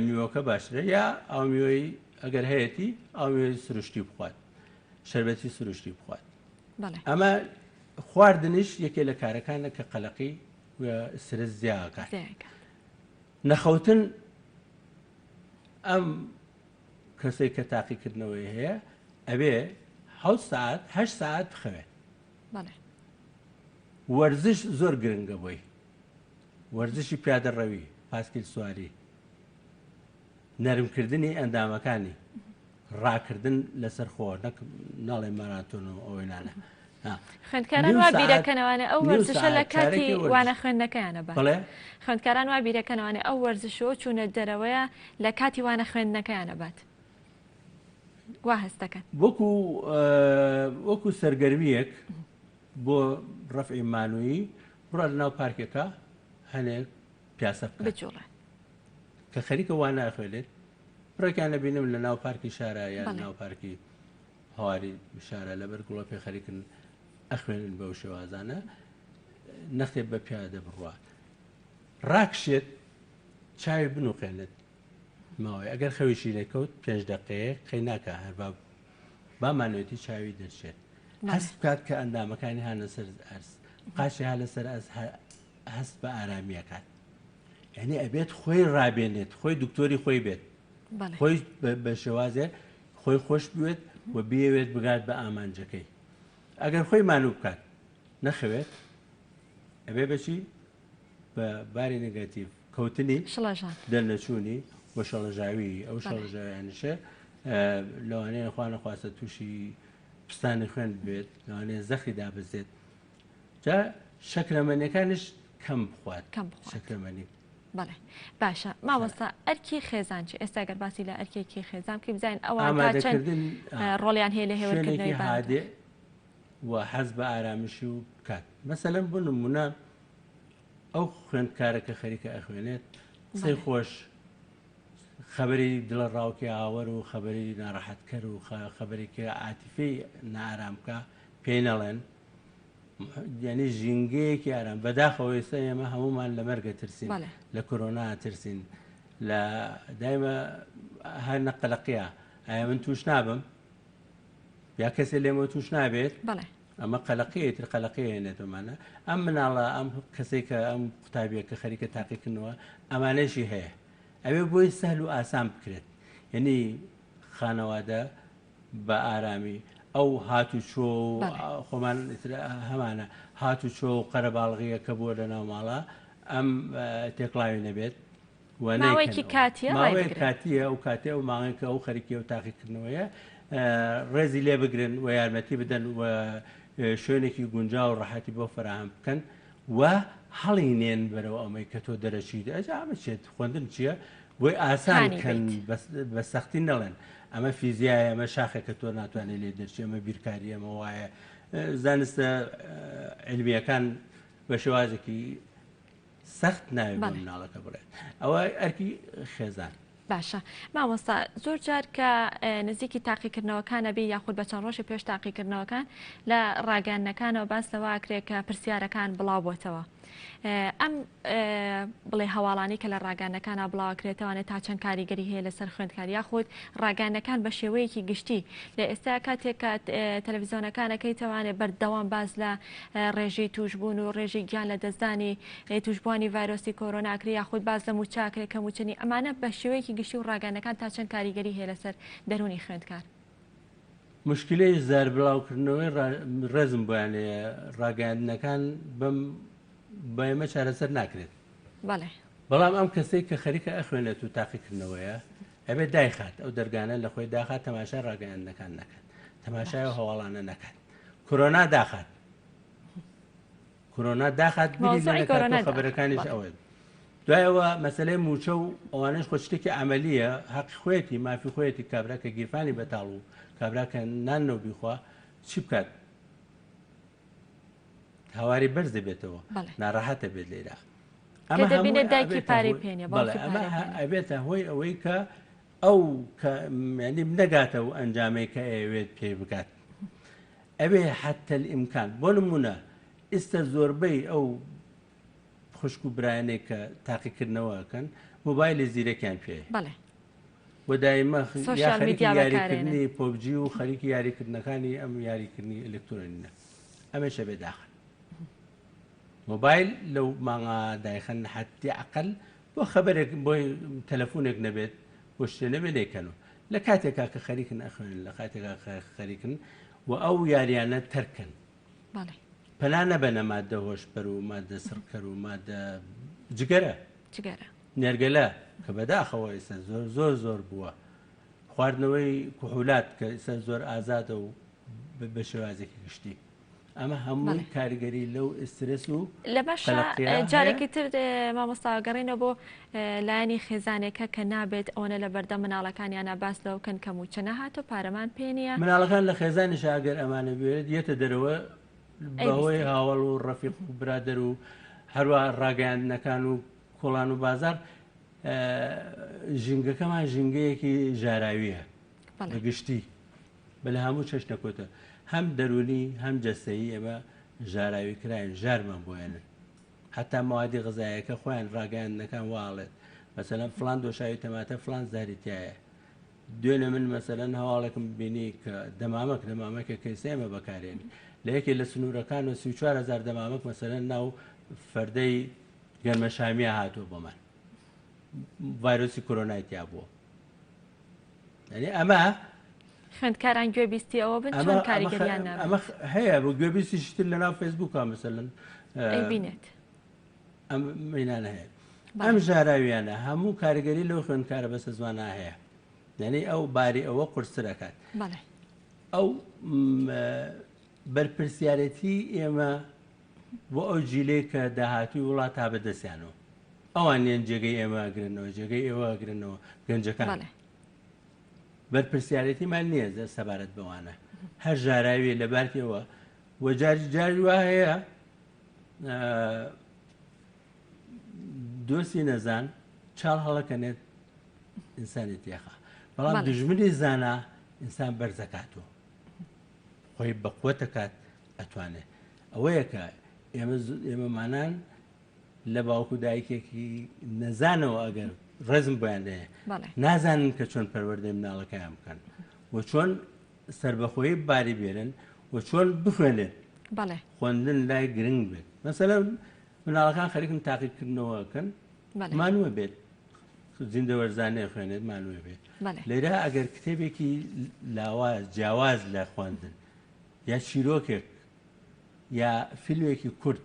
[SPEAKER 4] میوەکە باشترە یا ئەو میوەی ئەگەر هەیەی ئەو میوەی سروشتی بخوات شەربەتی سروشتی بخوات ئەمە خواردنیش یەکێ لە کارەکانە کە قەلەقی سرە زیاکات نەخەوتن ئەم کەسێک کە تاقیکردنەوەی هەیە ئەبێ 8 ساعت بخەوێت وەرزش زۆر گرنگە بۆی وەرزشی پیادە ڕەوی پاسکیل سواری نەرمکردنی ئەندامەکانی ڕاکردن لەسەر خۆر ناڵێ ماراتۆن و ئەوەی نانە
[SPEAKER 1] خوێندکاران وا بیرەکەنەوەوانە ئەو وەرزشە لە کاتی وانە خوێندنەکەیانە بە خوێندکاران وا بیرەکەنەوەوانە ئەو وەرزشەوە چوونە دەرەوەیە لە کاتی وانە خوێندنەکەیانە بات وا هەستەکەن
[SPEAKER 4] وەکو سەرگەرمیەک بۆ ڕەفعی مانووی بڕە لە ناو پارکێکە هەنێک پیاسە
[SPEAKER 1] بجوڵێ
[SPEAKER 4] کە خەریکە وان ناخوێنێت ڕێکیان نەبینم لە ناو پارکی شارە یان ناو پارکی هەواری شارە لەبەر گوڵە پێ خەریکن ئەخوێنن بەو شێوازانە نەختێ بە پیادە بڕوە ڕاکشێت چاوی بنووقێنێت ماوەی ئەگەر خەویشی لێکەوت 5 دقەیە قەی ناکە هەر بامانوێتی چاوی دەرچێت هەست بکات کە ئەندامەکانی هانە سەر ئەرز قاشی ها لەسەر ئەس هەست بە ئارامیەکات یعنی ئەبێت خۆی ڕابێنێت خۆی دکتۆری خۆی بێت خۆی بە شێوازێ خۆی خۆش بوێت و بێوێت بگات بە ئامانجەکەی ئەگەر خۆی مانوو بکات نەخەوێت ئەبێ بەچی بە باری نگاتیڤ کەوتنی دەرنەچوونی بۆ شەڵەژاوی ئەو شەڵەژاویانشە لەوانەیە خوا نەخواستە تووشی پستانی خوێن بێت لەوانەیە زەخی دابزێت جا شەکرەمەنیەکانش کەم بخوات شەکرەمەنی.
[SPEAKER 1] بەڵێ باشە ماوەستا ئەرکی خێزان چی ئێستا گەر باسی لە ئەرکێکی خێزان کە بزانین ئەوان چەند ڕۆڵیان هەیە لە هێوەکردنەوەی
[SPEAKER 4] هادێ و حەز بە ئارامشی و بکات مەسەلەن بۆ نمونە ئەو خوێندکارەکە خەریکە ئەخوێنێت قسەی خۆش خەبەری دڵە ڕاوکی ئاوەر و خەبەری ناڕەحەتکەر و خەبەرێکی عاتیفەی نائارامکە پێی نەڵێن یعنی ژینگەیەکی ئارام بەداخەوە ئێستا ئێمە هەمومان لە مەرگە ترسین لە کۆرۆنا ترسین لە دایمە هەر نەقەلەقیە ئایا من توش نابم یا کەسێ لێمە توش نابێت ئەمە قەلەقیەتر قەلەقیێنێتمانە ئەم مناڵە ئەم کەسێک کە ئەم قوتابیەکە خەریکە تاقیکردنەوە ئەمانەشی هەیە ئەوێ بۆی سەهل و ئاسان بکرێت یعنی خانەوادە بە ئارامی ئەو هاتوچۆ خۆمان هەمانە هاتوچۆ و قەرەباڵغیە کە بووە لە ناو ماڵە ئەم تێکڵاوی نەبێت
[SPEAKER 1] ماوەیەکی
[SPEAKER 4] کاتیە و کاتێ و ماڵێکە ئەو خەریکی و تاقیکردنەوەیە ڕێزی لێ بگرن و یارمەتی بدەن و شوێنێکی گونجاو و ڕەحەتی بۆ فراهم بکەن و هەڵی نێن بەرەوە ئەمەی کە تۆ دەرەچیت ئەجامە چێت خوێندن چییە بۆی ئاسانکەن بە سەختی نەڵێن ئەمە فیزیایە ئەمە شاخێکە تۆ ناتوانێت لێ دەرچی ئەمە بیرکاری ئەمە وایە زانستە علمیەکان بە شێوازێکی سەخت ناوێت بۆ مناڵەکە بڵێت ئەوە ئەرکی خێزان.
[SPEAKER 1] باشە مامۆستا زۆر جار کە نزیکی تاقیکردنەوەکانە بێ یاخود بە چەند ڕۆژی پێش تاقیکردنەوەکان لە ڕاگەاندنەکانەوە باس لەوە ئاکرێت کە پرسیارەکان بڵاو بۆتەوە ئەم بڵێ هەواڵانی کە لە ڕاگەاندنەکانە بڵاوکرێتەوەوانێت تا چەند کاریگەری هەیە لەسەر خوێندکاری یاخود ڕاگەاندنەکان بە شێوەیەکی گشتی لە ئێستا کاتێک کە تەلەڤیزۆنەکانەکەیتەوانێت بەردەوام باز لە ڕێژەی توشبوون و ڕێژەی گیان لە دەستدانی توشبوانی ڤایرۆسی کۆرۆناکری یاخود باز لە موچاکرێک کە موچنی ئەمانە بە شێوەیەکی گشتی و ڕاگەاندنەکان تا چەند کاریگەری هەیە لەسەر دەرونی خوێندکار.
[SPEAKER 4] مشکلەی زار بڵاوکردنەوەی ڕێزم بۆیانەیە ڕاگەاندنەکان بەم بە ئێمە چارەسەر ناکرێت بەڵام ئەم کەسێک کە خەریکە ئەخوێنێت و تاقیکردنەوەیە ئەبێت دایخات ئەو دەرگانە لە خۆی داخات تەماشای ڕاگەاندنەکان نەکات تەماشای هەواڵانە نەکات کۆرۆنا داخات کۆرۆنا داخات خەبەرەکانیش ئەوێت دوایەوە مەسەلەی موچە و ئەوانش خۆ شتێکی عملیە حەقی خۆیەتی مافی خۆیەتی کابرا کە گیرفانی بەتاڵ و کابرا کە نانەوە بیخوا چی بکات هاواری بەرز دەبێتەوە ناڕەحەتە بێت لێرە
[SPEAKER 1] ئەمە دایکی پارەی پێێنێ
[SPEAKER 4] ئەمە ئەبێتە هۆی ئەوەی کە ئەو ینی نەگاتە و ئەنجامەی کە ئەوێت پێی بکات ئەوێ حتى الئیمکان بۆ نمونە ئێستا زۆربەی ئەو خوشک و برایانێک کە تاقیکردنەوەکەن مۆبایلی زیرەکیان پێی بۆ دایمە یاریکردنی پۆبجی و خەریکی یاریکردنەکانی ئەم یاریکردنی ئەلکترۆنیە ئەمەشە بێ داخل مۆبایل لەو ماڭا دایخەن حتی عقل بۆ خەبەرێک بۆی تەلەفۆنێک نەبێت بۆ شتێ نەبێت دەیکەنەوە لە کاتێکا کە خەریکن ئەخوێن لە کاتێکا خەریکن و ئەو یاریانە تەرکن پەنا نەبەنە مادە هۆشبەر و مادە سڕکەر و مادە جگەرە نێرگەلە کە بەداخەوە ئێستا زۆر بووە خواردنەوەی کوحولات کە ئێستا زۆر ئازادە و بە شێوازێکی گشتی ئەمە هەمووی کاریگەری لەو ئسترس و
[SPEAKER 1] لە باشە جارێکی تر مامۆستاگەڕینەوە بۆ لایەنی خێزانێکە کە نابێت ئەوەنە لە بەردە مناڵەکانیانە باس لەوکەن کەم و چەنە هاتۆ پارەمان پێنیە
[SPEAKER 4] مناڵەکان لە خێزانی شاگەر ئەمانە بێت یەتە دەرەوە بەهۆی هاوڵ و ڕەفیق و برادەر و هەروە ڕاگەاندنەکان و کۆڵان و بازار ژینگەکەمان ژینگەیەکی ژاراویە بە گشتی بە لە هەموو چەش نەکۆتە هەم دەرونی هەم جەستەیی ئێمە ژاراوی کراین ژارمان بۆیانن حتا موادی غەزایەکە خۆیان ڕاگەاندنەکان واڵێت مەسەلەن فلان دۆشاوی تەماتە فلان زاریتایە دوێنێ من مەسەلەن هەواڵێکم بینی کە دەمامەکە کەیسە ئێمە بەکارێنی لە یەکێ لە سنوورەکان و 34,000 دەمامک مەسەلەن ناو فەردەی گەرمەشامیە هاتووە بۆمان ڤایرۆسی کۆرۆنای تیا بووە ئەمە
[SPEAKER 1] خوێندکاران گوێبیستی ئەوە بن چۆن کاریگەریان نابێت
[SPEAKER 4] ئەمە هەیە بۆ گوێبیستی شتر لە ناو فەیسبووکە مەسەلەن
[SPEAKER 1] بینێت
[SPEAKER 4] ئەم مینانە هەیە ئەم ژاراویانە هەموو کاریگەری لەو خوێندکارە بەسە زوانە هەیە یعنی ئەو باری ئەوە قورسە دەکات ئەو بەرپرسیارەتی ئێمە بۆ ئەو جیلەی کە داهاتوی وڵات تا بەدەستیانەوە ئەوانیان جێگەی ئێمە ئەگرنەوە جێگەی ئێوە ئەگرنەوە گەنجەکان بەرپرسیارەتیمان نییە سەبارەت بەوانە هەر ژاراوی لە بارکەوە وە جاری وا هەیە دۆستی نەزان چاڵ هەڵەکەنێت ئینسانی تێخە بەڵام دژمنی زانە ئینسان بەرزەکاتەوە خۆی بەقوە دەکات ئەتوانێت ئەوەیە کە ئێمەمانان لە باوکو دایکێکی نەزانەوە ئەگەر ڕێزم بۆیان هەیە نازانن کە چۆن پەروەردەی مناڵەکەیان بکەن و چۆن سربەخۆیی باری بێرن و چۆن بخوێنێت خوێندن لای گرنگ بێت مەسەلەن مناڵەکان خەریکن تاقیکردنەوەکەن مانووە بێت زیندە وەرزانەیە خوێنێت مانووە بێت لێرە ئەگەر کتێبێکی لاواز جیاواز لە خوێندن یا چیرۆکێک یا فیلمێکی کورد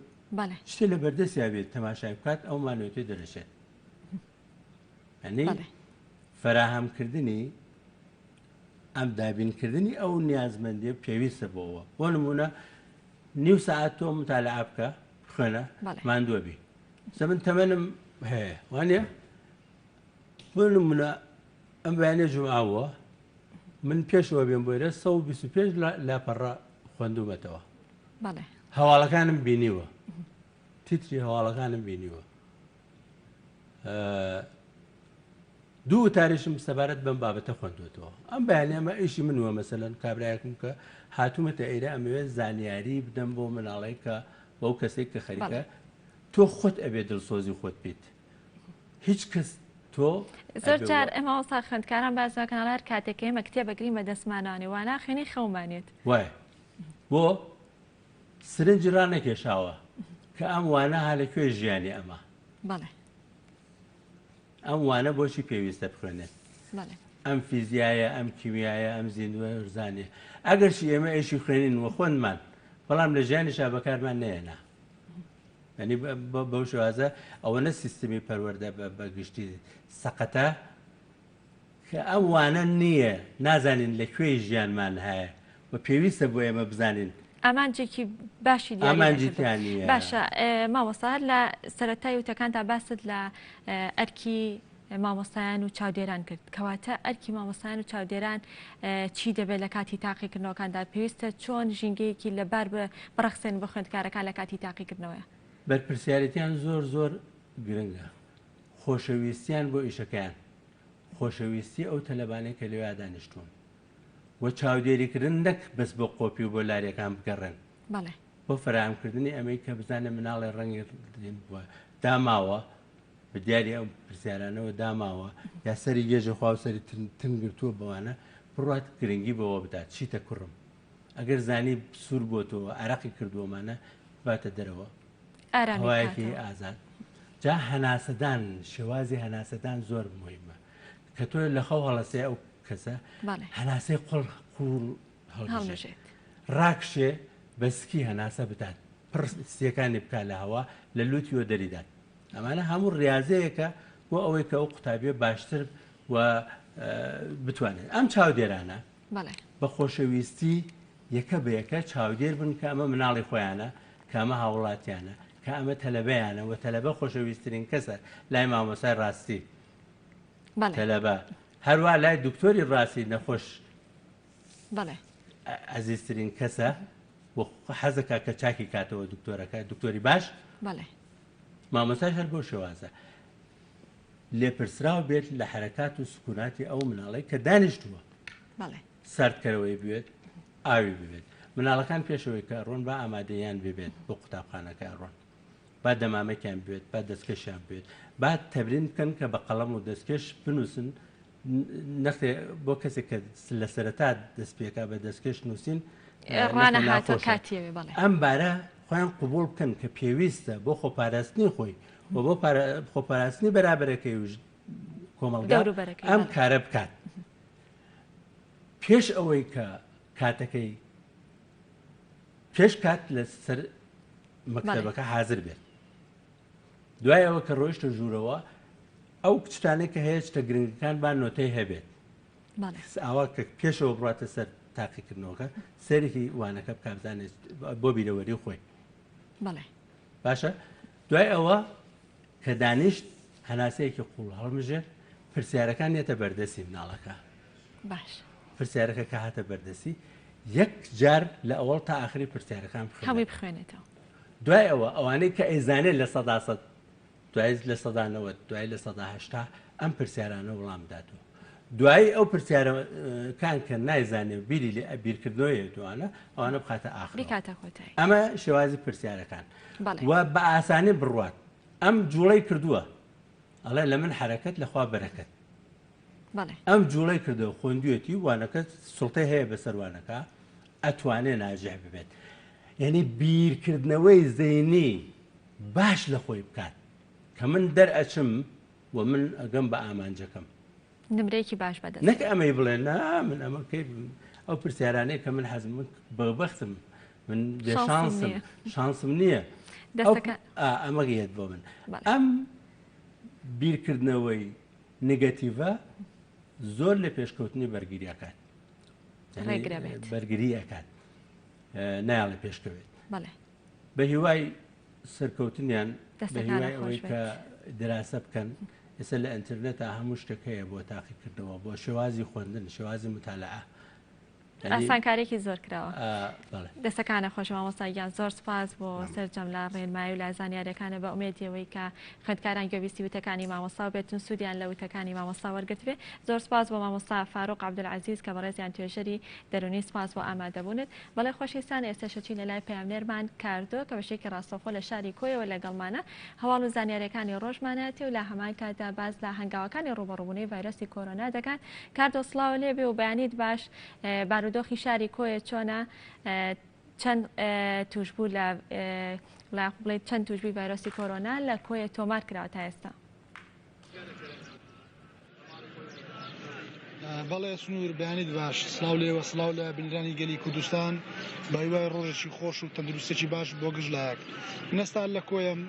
[SPEAKER 4] شتێ لە بەردەستیا بێت تەماشای بکات ئەو مانوێتی دەرەچێت ئەنی فەراهەمکردنی ئەم دابینکردنی ئەو نیازمەندیە پێویستە بۆەوە بۆ نمونە نیو سەعات تۆ متالعە بکە خوێنە ماندووە بی من تەمەنم هەیە وانە بۆ نمونە ئەم بەیانێ جومعاوە من پێشەوە بێم بۆیرە 125 لاپەڕە خوێندومەتەوە هەواڵەکانم بینیوە تیتری هەواڵەکانم بینیوە دوو تاریشم سەبارەت بەم بابەتە خوێندوێتەوە ئەم بەیانێمە ئیشی منوە مەسەلەن کابراایەکم کە هاتوومەتە ئێرە ئەمەوێت زانیاری بدەم بۆ مناڵی کە بەو کەسێک کە خەریکە تۆ خۆت ئەبێ دڵسۆزی خۆت بیت هیچ کەس تۆ
[SPEAKER 1] زۆر جار ئەمە ئەوسا خوێندکاران بازەکەناڵ هەر کاتێک ئێمە کتێبەگرین بە دەستمانانی وانە خوێنی خەومانێت
[SPEAKER 4] وایە بۆ سرنجی ڕانەکێشاوە کە ئەم وانە ها لەکوێ ژیانی ئەمە ئەم وانە بۆچی پێویستە بخوێنێت ئەم فیزیایە ئەم کیمیایە ئەم زیندوە ورزانێ ئەگەرشی ئێمە ئێشی خوێنین وە خوێنمان بەڵام لە ژیانیشا بەکارمان نێنا ینی بەو شوازە ئەوە نە سیستمی پەروەردە بەگشتی سەقەتە کە ئەم وانە نییە نازانین لەکوێ ژیانمان هەیە و پێویستە بۆ ئێمە بزانین
[SPEAKER 1] ئامانجێکی باشی
[SPEAKER 4] ئامانجیتیانی
[SPEAKER 1] باشە مامۆستا لە سەرەتای وتەکان تا باست لە ئەرکی مامۆستایان و چاودێران کرد کەواتە ئەرکی مامۆستایان و چاودێران چی دەبێت لە کاتی تاقیکردنەوەکاندا پێویستە چۆن ژینگەیەکی لەبار بڕەخسێن بە خوێندکارەکان لە کاتی تاقیکردنەوەیە
[SPEAKER 4] بەرپرسیارەتیان زۆر گرنگە خۆشەویستیان بۆ ئیشەکەیان خۆشەویستی ئەو تەلەبانەی کە لەوێ دانیشتوون و چاودێریکردن نەک بەس بۆ قۆپی و بۆ لارەکان بگەڕێن بۆ فراهەمکردنی ئەمەی کە بزانە مناڵی ڕەنگی داماوە بە دیاری ئەو پرسیارانەوە داماوە یا سەری گێژە خوا و سەری تنگرتووە بەوانە بڕات گرنگی بەوە بدات چیتە کوڕم ئەگەر زانی سوور بۆتەوە عراقی کردووەمانە باتە دەرەوە هەوایەکی ئازاد جا هەناسەدان شێوازی هەناسەدان زۆر مهمە کە تۆ لە خەو هەڵەسێ ئەو کەسە هەناسەی قوڵ هەڵژێت ڕاکشێ بەسکی هەناسە بدات پڕ سیەکانی بکات لە هەوا لە لوتیوە دەریدات ئەمانە هەموو ڕاضەیەکە بۆ ئەوەی کە ئەو قوتابیە باشتر و بتوانێت ئەم چاودێرانە بە خۆشەویستی یەکە بە یەکە چاودێر بن کە ئەمە مناڵی خۆیانە کە ئەمە هاوڵاتیانە کە ئەمە تەلەبەیانە و تەلەبە خۆشەویستترین کەسە لای مامۆسای ڕاستی تەلەبە هەروە لای دکتۆری ڕاستی نەخۆش عزیزترین کەسە حەزەکە کە چاکی کاتەوە دکتۆرەکە دکتۆری باش مامۆساش هەر بۆ شێوازە لێپرسراو بێت لە حرەکات و سکوناتی ئەو مناڵی کە دانیشتووە ساردکەرەوەی بێت ئاوی ببێت مناڵەکان پێشەوەی کە ڕۆن با ئامادەیان ببێت بۆ قوتابخانەکە ڕۆن با دەمامەکیان بێت با دەستکەشیان بێت با تەمرین بکەن کە بە قەڵەم و دەستکەش بنووسن نەختێ بۆ کەسێک کە لە سەرەتا دەست پێکا بە دەستکەش نووسین ئەم بارە خۆیان قوبوڵ بکەن کە پێویستە بۆ خۆپاراستنی خۆی و بۆ خۆپاراستنی بەرابەرەکەی و کۆمەڵگا ئەم کارە بکات پێش ئەوەی کە کاتەکەی پێش کات لە سەر مەکتەبەکە حازر بێت دوای ئەوە کە ڕۆیشتە ژوورەوە ئەو کچانێک کە هەیە شتە گرنگەکان با نۆتەی هەبێت ئەوە کە پێشەوە بڕاتە سەر تاقیکردنەوەکە سەرێکی وانەکە بکارزانێت بۆ بیرەوەری خۆی باشە دوای ئەوە کە دانیشت هەناسەیەکی قوڵ هەڵمژێت پرسیارەکان نێتە بەردەسی مناڵەکە پرسیارەکە کە هاتە بەردەسی یەک جار لە ئەوڵ تا ئاخری پرسیارەکان
[SPEAKER 1] بخوێنێتەوە
[SPEAKER 4] دوای ئەوە ئەوانەی کە ئەیزانێت لە سەداسەد دوای لە سەدانەوە دوای لە سەداهشتا ئەم پرسیارانە وەڵام داتەوە دوایی ئەو پرسیارەکان کە نایزانێ بیری لێ بیرکردنەوەی دوانە ئەوانە بخاتە ئاخری ئەمە شێوازی پرسیارەکان و بە ئاسانی بڕوات ئەم جوڵەی کردووە ئەڵێ لە من حرەکەت لەخوا بەرەکەت ئەم جوڵەی کردەوە خوێندوێتی وانەکە سڵتەی هەیە بەسەروانەکە ئەتوانێ ناجح ببێت یعنی بیرکردنەوەی زەینی باش لە خۆی بکات کە من دەرئەچم و من ئەگەم بە ئامانجەکەم
[SPEAKER 1] نمرەیەکی باش بەدەست
[SPEAKER 4] نەک ئەمەی بڵێ نا من ئەمە ئەو پرسیارانەیە کە من حەزم بەبەختم من شانسم نییە ئەمە گەیت بۆ من ئەم بیرکردنەوەی نگەتیڤە زۆر لە پێشکەوتنی بەرگریەکات بەرگریەکات نایاڵە پێشکەوێت بە هیوای سەرکەوتنیان بە هیوای ئەوەی کە دراسە بکەن ئێستا لە ئینترنێتە هەموو شتێک هەیە بۆ تاقیکردنەوە بۆ شێوازی خوێندن شێوازی متالعە
[SPEAKER 1] ئاسانکارێکی زۆر کراوە دەستەکانە خۆش مامۆستاگیان زۆر سپاس بۆ سەرجەم لە ڕێنمایی و لە زانیاریەکانە بە ئومێدیەوەی کە خوێندکاران گوێبیستی وتەکانی مامۆستا و بێتون سوودیان لە وتەکانی مامۆستا وەرگرتوێ زۆر سپاس بۆ مامۆستا فاروق عەبدولعەزیز کە بەڕێزیان توێژەری دەرونی سپاس بۆ ئامادەبوونت بەڵێ خۆشەویستان ئێستا شەچین لە لای پەیامنێرمان کاردۆ کە بەشێکی ڕاستەوخۆ لە شاری کۆیەوە لەگەڵمانە هەواڵ و زانیاریەکانی ڕۆژمانەتی و لە هەمان کاتدا باز لە هەنگاوەکانی ڕوبەڕووبوونەی ڤایرۆسی کۆرۆنا دەکات کاردۆ سڵاو لێبێ و بەیانیت باش بارودۆخی شاری کۆیە چۆنە چەند توشبوو لە بڵێ چەند توشبووی ڤایرۆسی کۆرۆنا لە کۆیە تۆمار کراوە تا ئێستا
[SPEAKER 5] بەڵێ سنوور بەیانیت باش سلااو لێوە سلااو لە بنرانی گەلی کوردستان بە هیوای ڕۆژێکی خۆش و تەندروستێکی باش بۆ گشت لایەک نەستا لە کۆیم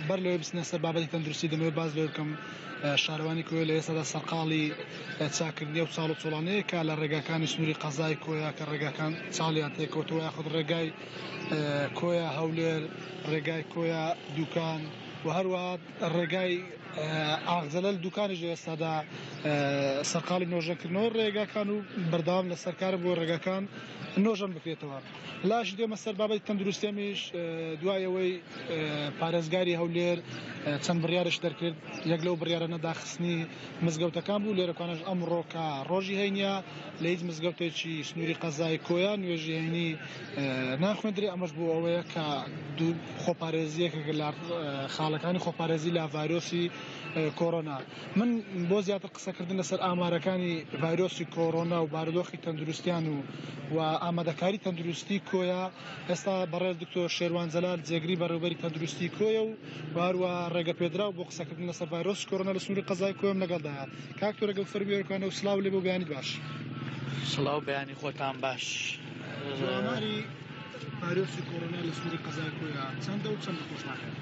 [SPEAKER 5] بەر لەوەی بستنە سەر بابەتی تەندروستی دەمەوێت باز لێ بکەم شارەوانی کۆیە لە ئێستادا سەرقاڵی چاکردنیە و چاڵ و چۆڵانەیە کە لە ڕێگاکانی سنووری قەزای کۆیە کە ڕێگاکان چاڵیان تێکەوتەوە یاخود ڕێگای کۆیە هەولێر ڕێگای کۆیە دوکان و هەروەها ڕێگای ئاغزەلەل دوکانیش ئێستادا سەرقاڵی نۆژەکردنەوە ڕێگاکان و بەردەوام لە سەرکارە بۆ ڕێگاکان نۆژەن بکرێتەوە لاشی دێمە سەر بابەتی تەندروستیەمیش دوایەوەی پارێزگاری هەولێر چەند بڕیارش دەرکرد یەک لەو بڕیارە داخستنی مزگەوتەکان بوو لێرەکانش ئەمڕۆ کە ڕۆژی هەینە لە هیچ مزگەوتێکی سنووری قەزای کۆیان نوێژی هەینی ناخوێندرێ ئەمەش بۆ ئەوەیە کە دوو خۆپارێزیەکە لە خاڵەکانی خۆپارێزی لە ڤایرۆسی کۆرۆنا من بۆ زیاتر قسەکردن لەسەر ئامارەکانی ڤایرۆسی کۆرۆنا و بارودۆخی تەندروستیان و ئامادەکاری تەندروستی کۆیە ئێستا بەڕێز دکتۆر شێروان جەلال جێگری بەڕێوەبەری تەندروستی کۆیە و هەروە ڕێگە پێدراو بۆ قسەکردن لەسەر ڤایرۆسی کۆرۆنا لە سنووری قەزای کۆیم لەگەڵدایە کاکتۆر لەگەڵ فەرمیێرەکانە و سلااو لێ بۆ بەیانیت باش
[SPEAKER 6] سڵاو بەیانی خۆتان باش
[SPEAKER 5] ئاماری ڤایرۆسی کۆرۆنا لە سنووری قەزای کۆیە چەندە و چەند خۆشناکات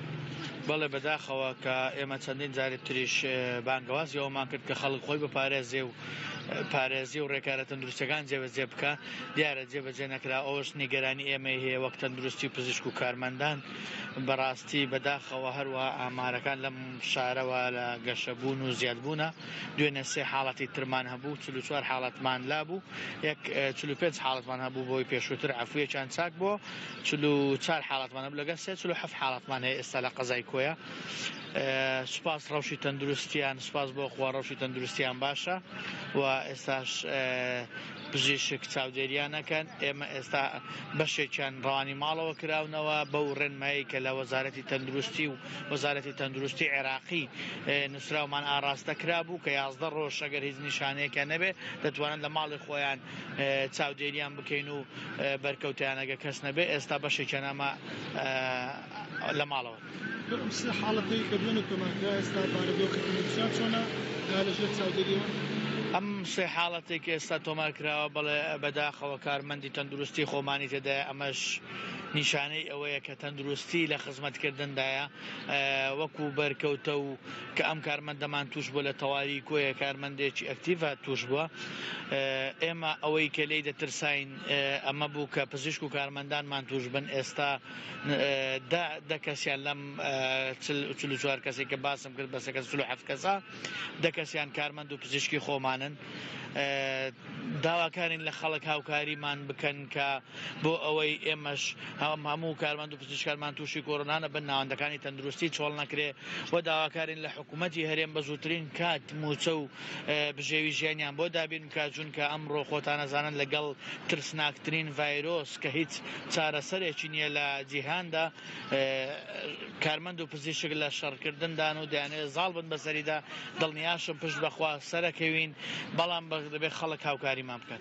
[SPEAKER 6] بەڵێ بەداخەوە کە ئێمە چەندین جارێک تریش بانگەوازی ئەومان کرد کە خەڵک خۆی بپارێزێ و پارێزی و ڕێکارە تەندروستەکان جێبەجێ بکە دیارە جێبەجێ نەکرا ئەوش نیگەرانی ئێمە هەیە وەک تەندروستی و پزیشک و کارمەندان بەڕاستی بەداخەوە هەروە ئامارەکان لەم شارەوە لە گەشەبوون و زیادبوونە دوێنێ سێ حاڵەتی ترمان هەبوو 44 حاڵەتمان لابوو 45 حاڵەتمان هەبوو بۆی پێشووتر عەفویەکیان چاک بۆ 44 حاڵەتمان هەبوو لەگەڵ 47 حاڵەتمان هەیە ئێستا لە قەزای کۆیە سوپاس ڕەوشی تەندروستیان سوپاس بۆ خوا ڕەوشی تەندروستیان باشە و ئێستاش پزیشک چاودێریانەکەن ئێمە ئێستا بەشێکیان ڕەوانی ماڵەوە کراونەوە بەو ڕێنمایی کە لە وەزارەتی تەندروستی و وەزارەتی تەندروستی عێراقی نووسراومان ئاراستە کرابوو کە 11 ڕۆژ ئەگەر هیچ نیشانەیەکە نەبێ دەتوانن لە ماڵی خۆیان چاودێریان بکەین و بەرکەوتیانەگە کەس نەبێ ئێستا بەشێکیان ئەمە لە ماڵەوە
[SPEAKER 5] حاڵەتی کە دوێنێ تۆمارکرا ئێستا بارودۆخی تەندروستیان چۆنە لەژێر چاودێریەوە
[SPEAKER 6] ئەم سێ حاڵەتێک ئێستا تۆمار کراوە بەڵێ بەداخەوە کارمەندی تەندروستی خۆمانی تێدایە ئەمەش نیشانەی ئەوەیە کە تەندروستی لە خزمەتکردندایە وەکو بەرکەوتە و کە ئەم کارمەندەمان توش بووە لە تەواوی کۆیە کارمەندێکی ئەکتیڤە توش بووە ئێمە ئەوەی کە لێی دەترساین ئەمە بوو کە پزیشک و کارمەندانمان توش بن ئێستا دە کەسیان لەم 44 کەسێک کە باسم کرد بە 37 کەسە دە کەسیان کارمەند و پزیشکی خۆمانن داواکارین لە خەڵک هاوکاریمان بکەن کە بۆ ئەوەی ئێمەش هەموو کارمەند و پزیشکارمان تووشی کۆڕۆنانە بن ناوەندەکانی تەندروستی چۆڵ نەکرێ و داواکارین لە حکوومەتی هەرێم بە زووترین کات موچە و بژێوی ژیانیان بۆ دابین کاجون کە ئەمڕۆ خۆتانەزانن لەگەڵ ترسناکترین ڤایرۆس کە هیچ چارەسەرێکی نییە لە جیهاندا کارمەند و پزیشک لە شەڕکردندان و دەیانێت زاڵ بن بەسەریدا دڵنیاشم پشت بەخوا سەرەکەوین بەڵام دەبێت خەڵک هاوکاریمان بکات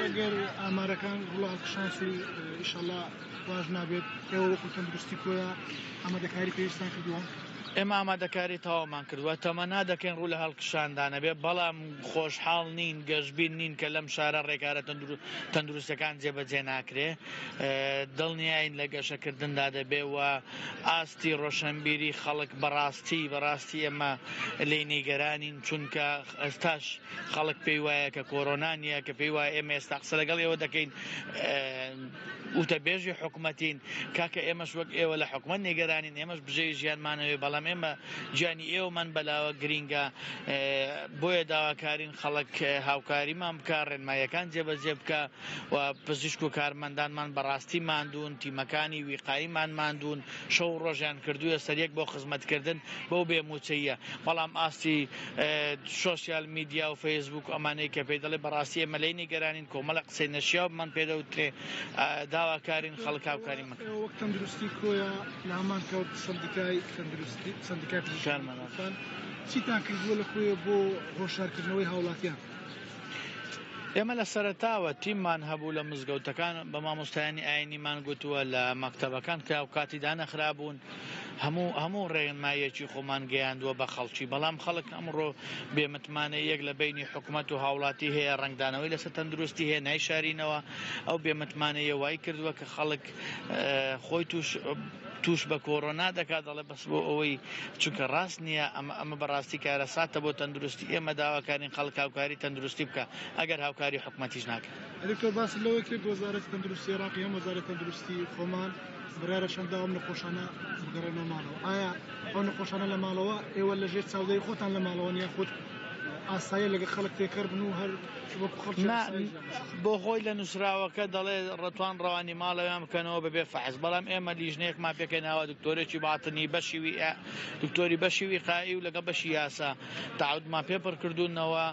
[SPEAKER 5] ئەگەر ئامارەکان وڵاتشانسی ئیشەڵا واژ نابێت ئێوە وەکو تەندروستی کۆیە ئامادەکاری پێویستان کردووە
[SPEAKER 6] ئێمە ئامادەکاری تەواومان کردووە تەمەنا دەکەین ڕوو لە هەڵکشاندانە بێ بەڵام خۆشحاڵ نین گەشتبین نین کە لەم شارە ڕێکارە تەندروستەکان جێبەجێ ناکرێ دڵنیاین لە گەشەکردندا دەبێ و ئاستی ڕۆشنبیری خەڵک بەڕاستی ئێمە لێی نیگەرانین چونکە ئێستاش خەڵک پێی وایە کە کۆرۆنانیە کە پێی وایە ئێمە ئێستا قسە لەگەڵ ئێوە دەکەین وتەبێژی حکوومەتین کاکە ئێمەش وەک ئێوە لە حکوومەت نیگەرانین ئێمەش بژێی ژیانمانەوێ بەڵام ئێمە گیانی ئێوەمان بەلاوە گرینگە بۆیە داواکارین خەڵک هاوکاریمان بکە ڕێنمایەکان جێبەجێ بکە و پزیشک و کارمەندانمان بەڕاستی ماندوون تیمەکانی ویقاییمان ماندوون شەو ڕۆژیان کردووە سەریەک بۆ خزمەتکردن بۆ بێموچەیە بەڵام ئاستی سۆسیال میدیا و فەیسبوک ئەمانەی کە پێی دەڵێ بەڕاستی ئێمە لەی نیگەرانین کۆمەڵە قسەی نەشیاومان پێدەوترێ داواکارین خەڵک هاوکاریمان
[SPEAKER 5] وەک تەندروستی کۆیە لە هەمان کەوت سندیکای تەندروستی سندیکای پزیشکان چیتان کردووە لە خۆیە بۆ هۆشارکردنەوەی هاوڵاتیان
[SPEAKER 6] ئێمە لە سەرەتاوە تیممان هەبوو لە مزگەوتەکان بە مامۆستایانی ئاینیمان گوتووە لە مەکتەبەکان کە کاتیدا نەخرابوون هەموو ڕێنمایەکی خۆمان گەیاندووە بە خەڵکی بەڵام خەڵک ئەمڕۆ بێمتمانەیەک لە بینی حکوومەت و هاوڵاتی هەیە ڕنگدانەوەی لەسەر تەندروستی هەیە نایشارینەوە ئەو بێمتمانەیە وای کردووە کە خەڵک خۆی توش بە کۆڕۆنا دەکات دەڵێ بەس بۆ ئەوەی چونکە ڕاست نییە ئەمە بەڕاستی کارەساتە بۆ تەندروستی ئێمە داواکارین خەڵک هاوکاری تەندروستی بکە ئەگەر هاوکاری حکوومەتیش ناکەن
[SPEAKER 5] ئەلکتۆر باس لەوەی کرد وەزارەتی تەندروستی عێراقی هەم وەزارەتی تەندروستی خۆمان بڕیارە چەندە ئەم نەخۆشانە بگەڕێنەوە ماڵەوە ئایا ئەو نەخۆشانە لە ماڵەوە ئێوە لەژێر چاودەری خۆتان لە ماڵەوە نیە خۆت ئاسایە لەگە خەڵک تێکەر بن و هەر
[SPEAKER 6] بۆ خۆی لە نووسراوەکە دەڵێ ڕەتوان ڕەوانی ماڵەوەیان بکەنەوە بەبێ فەحز بەڵام ئێمە لیژنەیەکمان پێکەیناوە دکتۆرێکی باتنی دکتۆری بەشی ویقایی و لەگە بەشی یاسا تعودمان پێپڕ کردوونەوە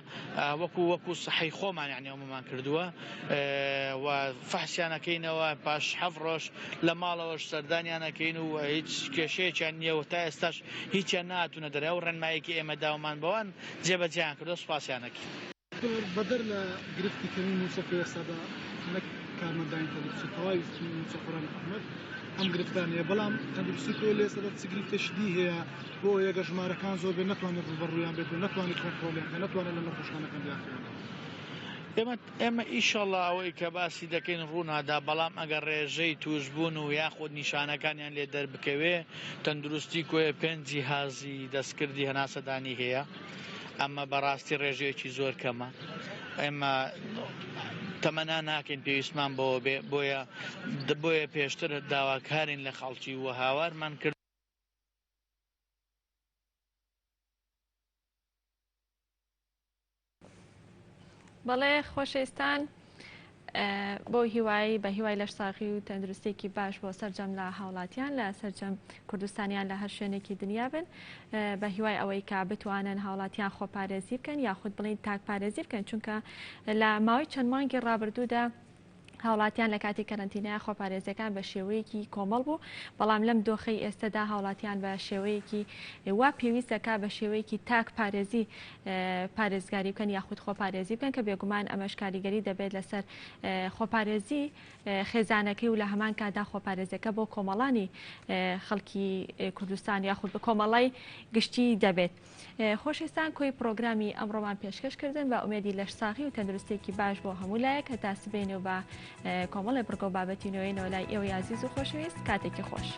[SPEAKER 6] وەکو سەحی خۆمان یعنی ئەومان کردووە و فەحسیانەکەینەوە پاش 7 ڕۆژ لە ماڵەوەش سەردانیانەکەین و هیچ کێشەیەکیان نییە و تا ئێستاش هیچیان ناتونە دەرێ و ڕێنمایەکی ئێمە داومان بەوان جێبەجێیان کردو سوپاسیانەکەی
[SPEAKER 5] بەدەر لە گرفتی کەمی موچە پێسەدا نەک کارمەندانی تەندروستی تەواوی موچە خۆرانی حکوومەت ئەم گرفتانەیە بەڵام تەندروستی کۆ لێ سەدە چ گرفتەشتی هەیە بۆ یەگە ژمارەکان زۆر بێ نەتوانێت ڕوبەڕوویان بێت و نەتوانێت کۆنترۆلیان کە نەتوانێت لە نەخۆشخانەکان بیاخێنن
[SPEAKER 6] ئێمە ئیشەڵڵا ئەوەی کە باسی دەکەین ڕوونادا بەڵام ئەگەر ڕێژەی توشبوون و یاخود نیشانەکانیان لێ دەربکەوێ تەندروستی کۆیە پێنجی هازی دەستکردی هەناسەدانی هەیە ئەمە بەڕاستی ڕێژەیەکی زۆر کەمە ئێمە تەمەنا ناکەین پێویستمان بۆ بۆیە پێشتر داواکارین لە خەڵکی و هاوارمان کرد
[SPEAKER 1] بەڵێ خۆشەویستان بۆ هیوایی بە هیوای لەشساغی و تەندروستێکی باش بۆ سەرجەم لە هاوڵاتیان لە سەرجەم کوردستانیان لە هەر شوێنێکی دنیا بن بە هیوای ئەوەی کە بتوانن هاوڵاتیان خۆپارێزی بکەن یاخود بڵین تاکپارێزی بکەن چونکە لە ماوەی چەند مانگی ڕابردوودا هاوڵاتیان لە کاتی کەرەنتینەیە خۆپارێزیەکان بە شێوەیەکی کۆمەڵ بوو بەڵام لەم دۆخەی ئێستادا هاوڵاتیان بە شێوەیەکی وا پێویست دەکات بە شێوەیەکی تاک پارێزی پارێزگاری بکەن یاخود خۆپارێزی بکەن کە بێگومان ئەمەش کاریگەری دەبێت لەسەر خۆپارێزی خێزانەکەی و لە هەمان کادا خۆپارێزیەکە بۆ کۆمەڵانی خەڵکی کوردستان یاخود بە کۆمەڵای گشتی دەبێت. خۆشەویستان کۆی پرۆگرامی ئەمڕۆمان پێشکەشکردن بە ئومێدی لەشساغی و تەندروستێکی باش بۆ هەموو لایەک هەتا سبەینەوە بە کۆمەڵێ بڕگە و بابەتینەوەی نەوەلای ئێوە عزیز و خۆشەویست کاتێکی خۆش.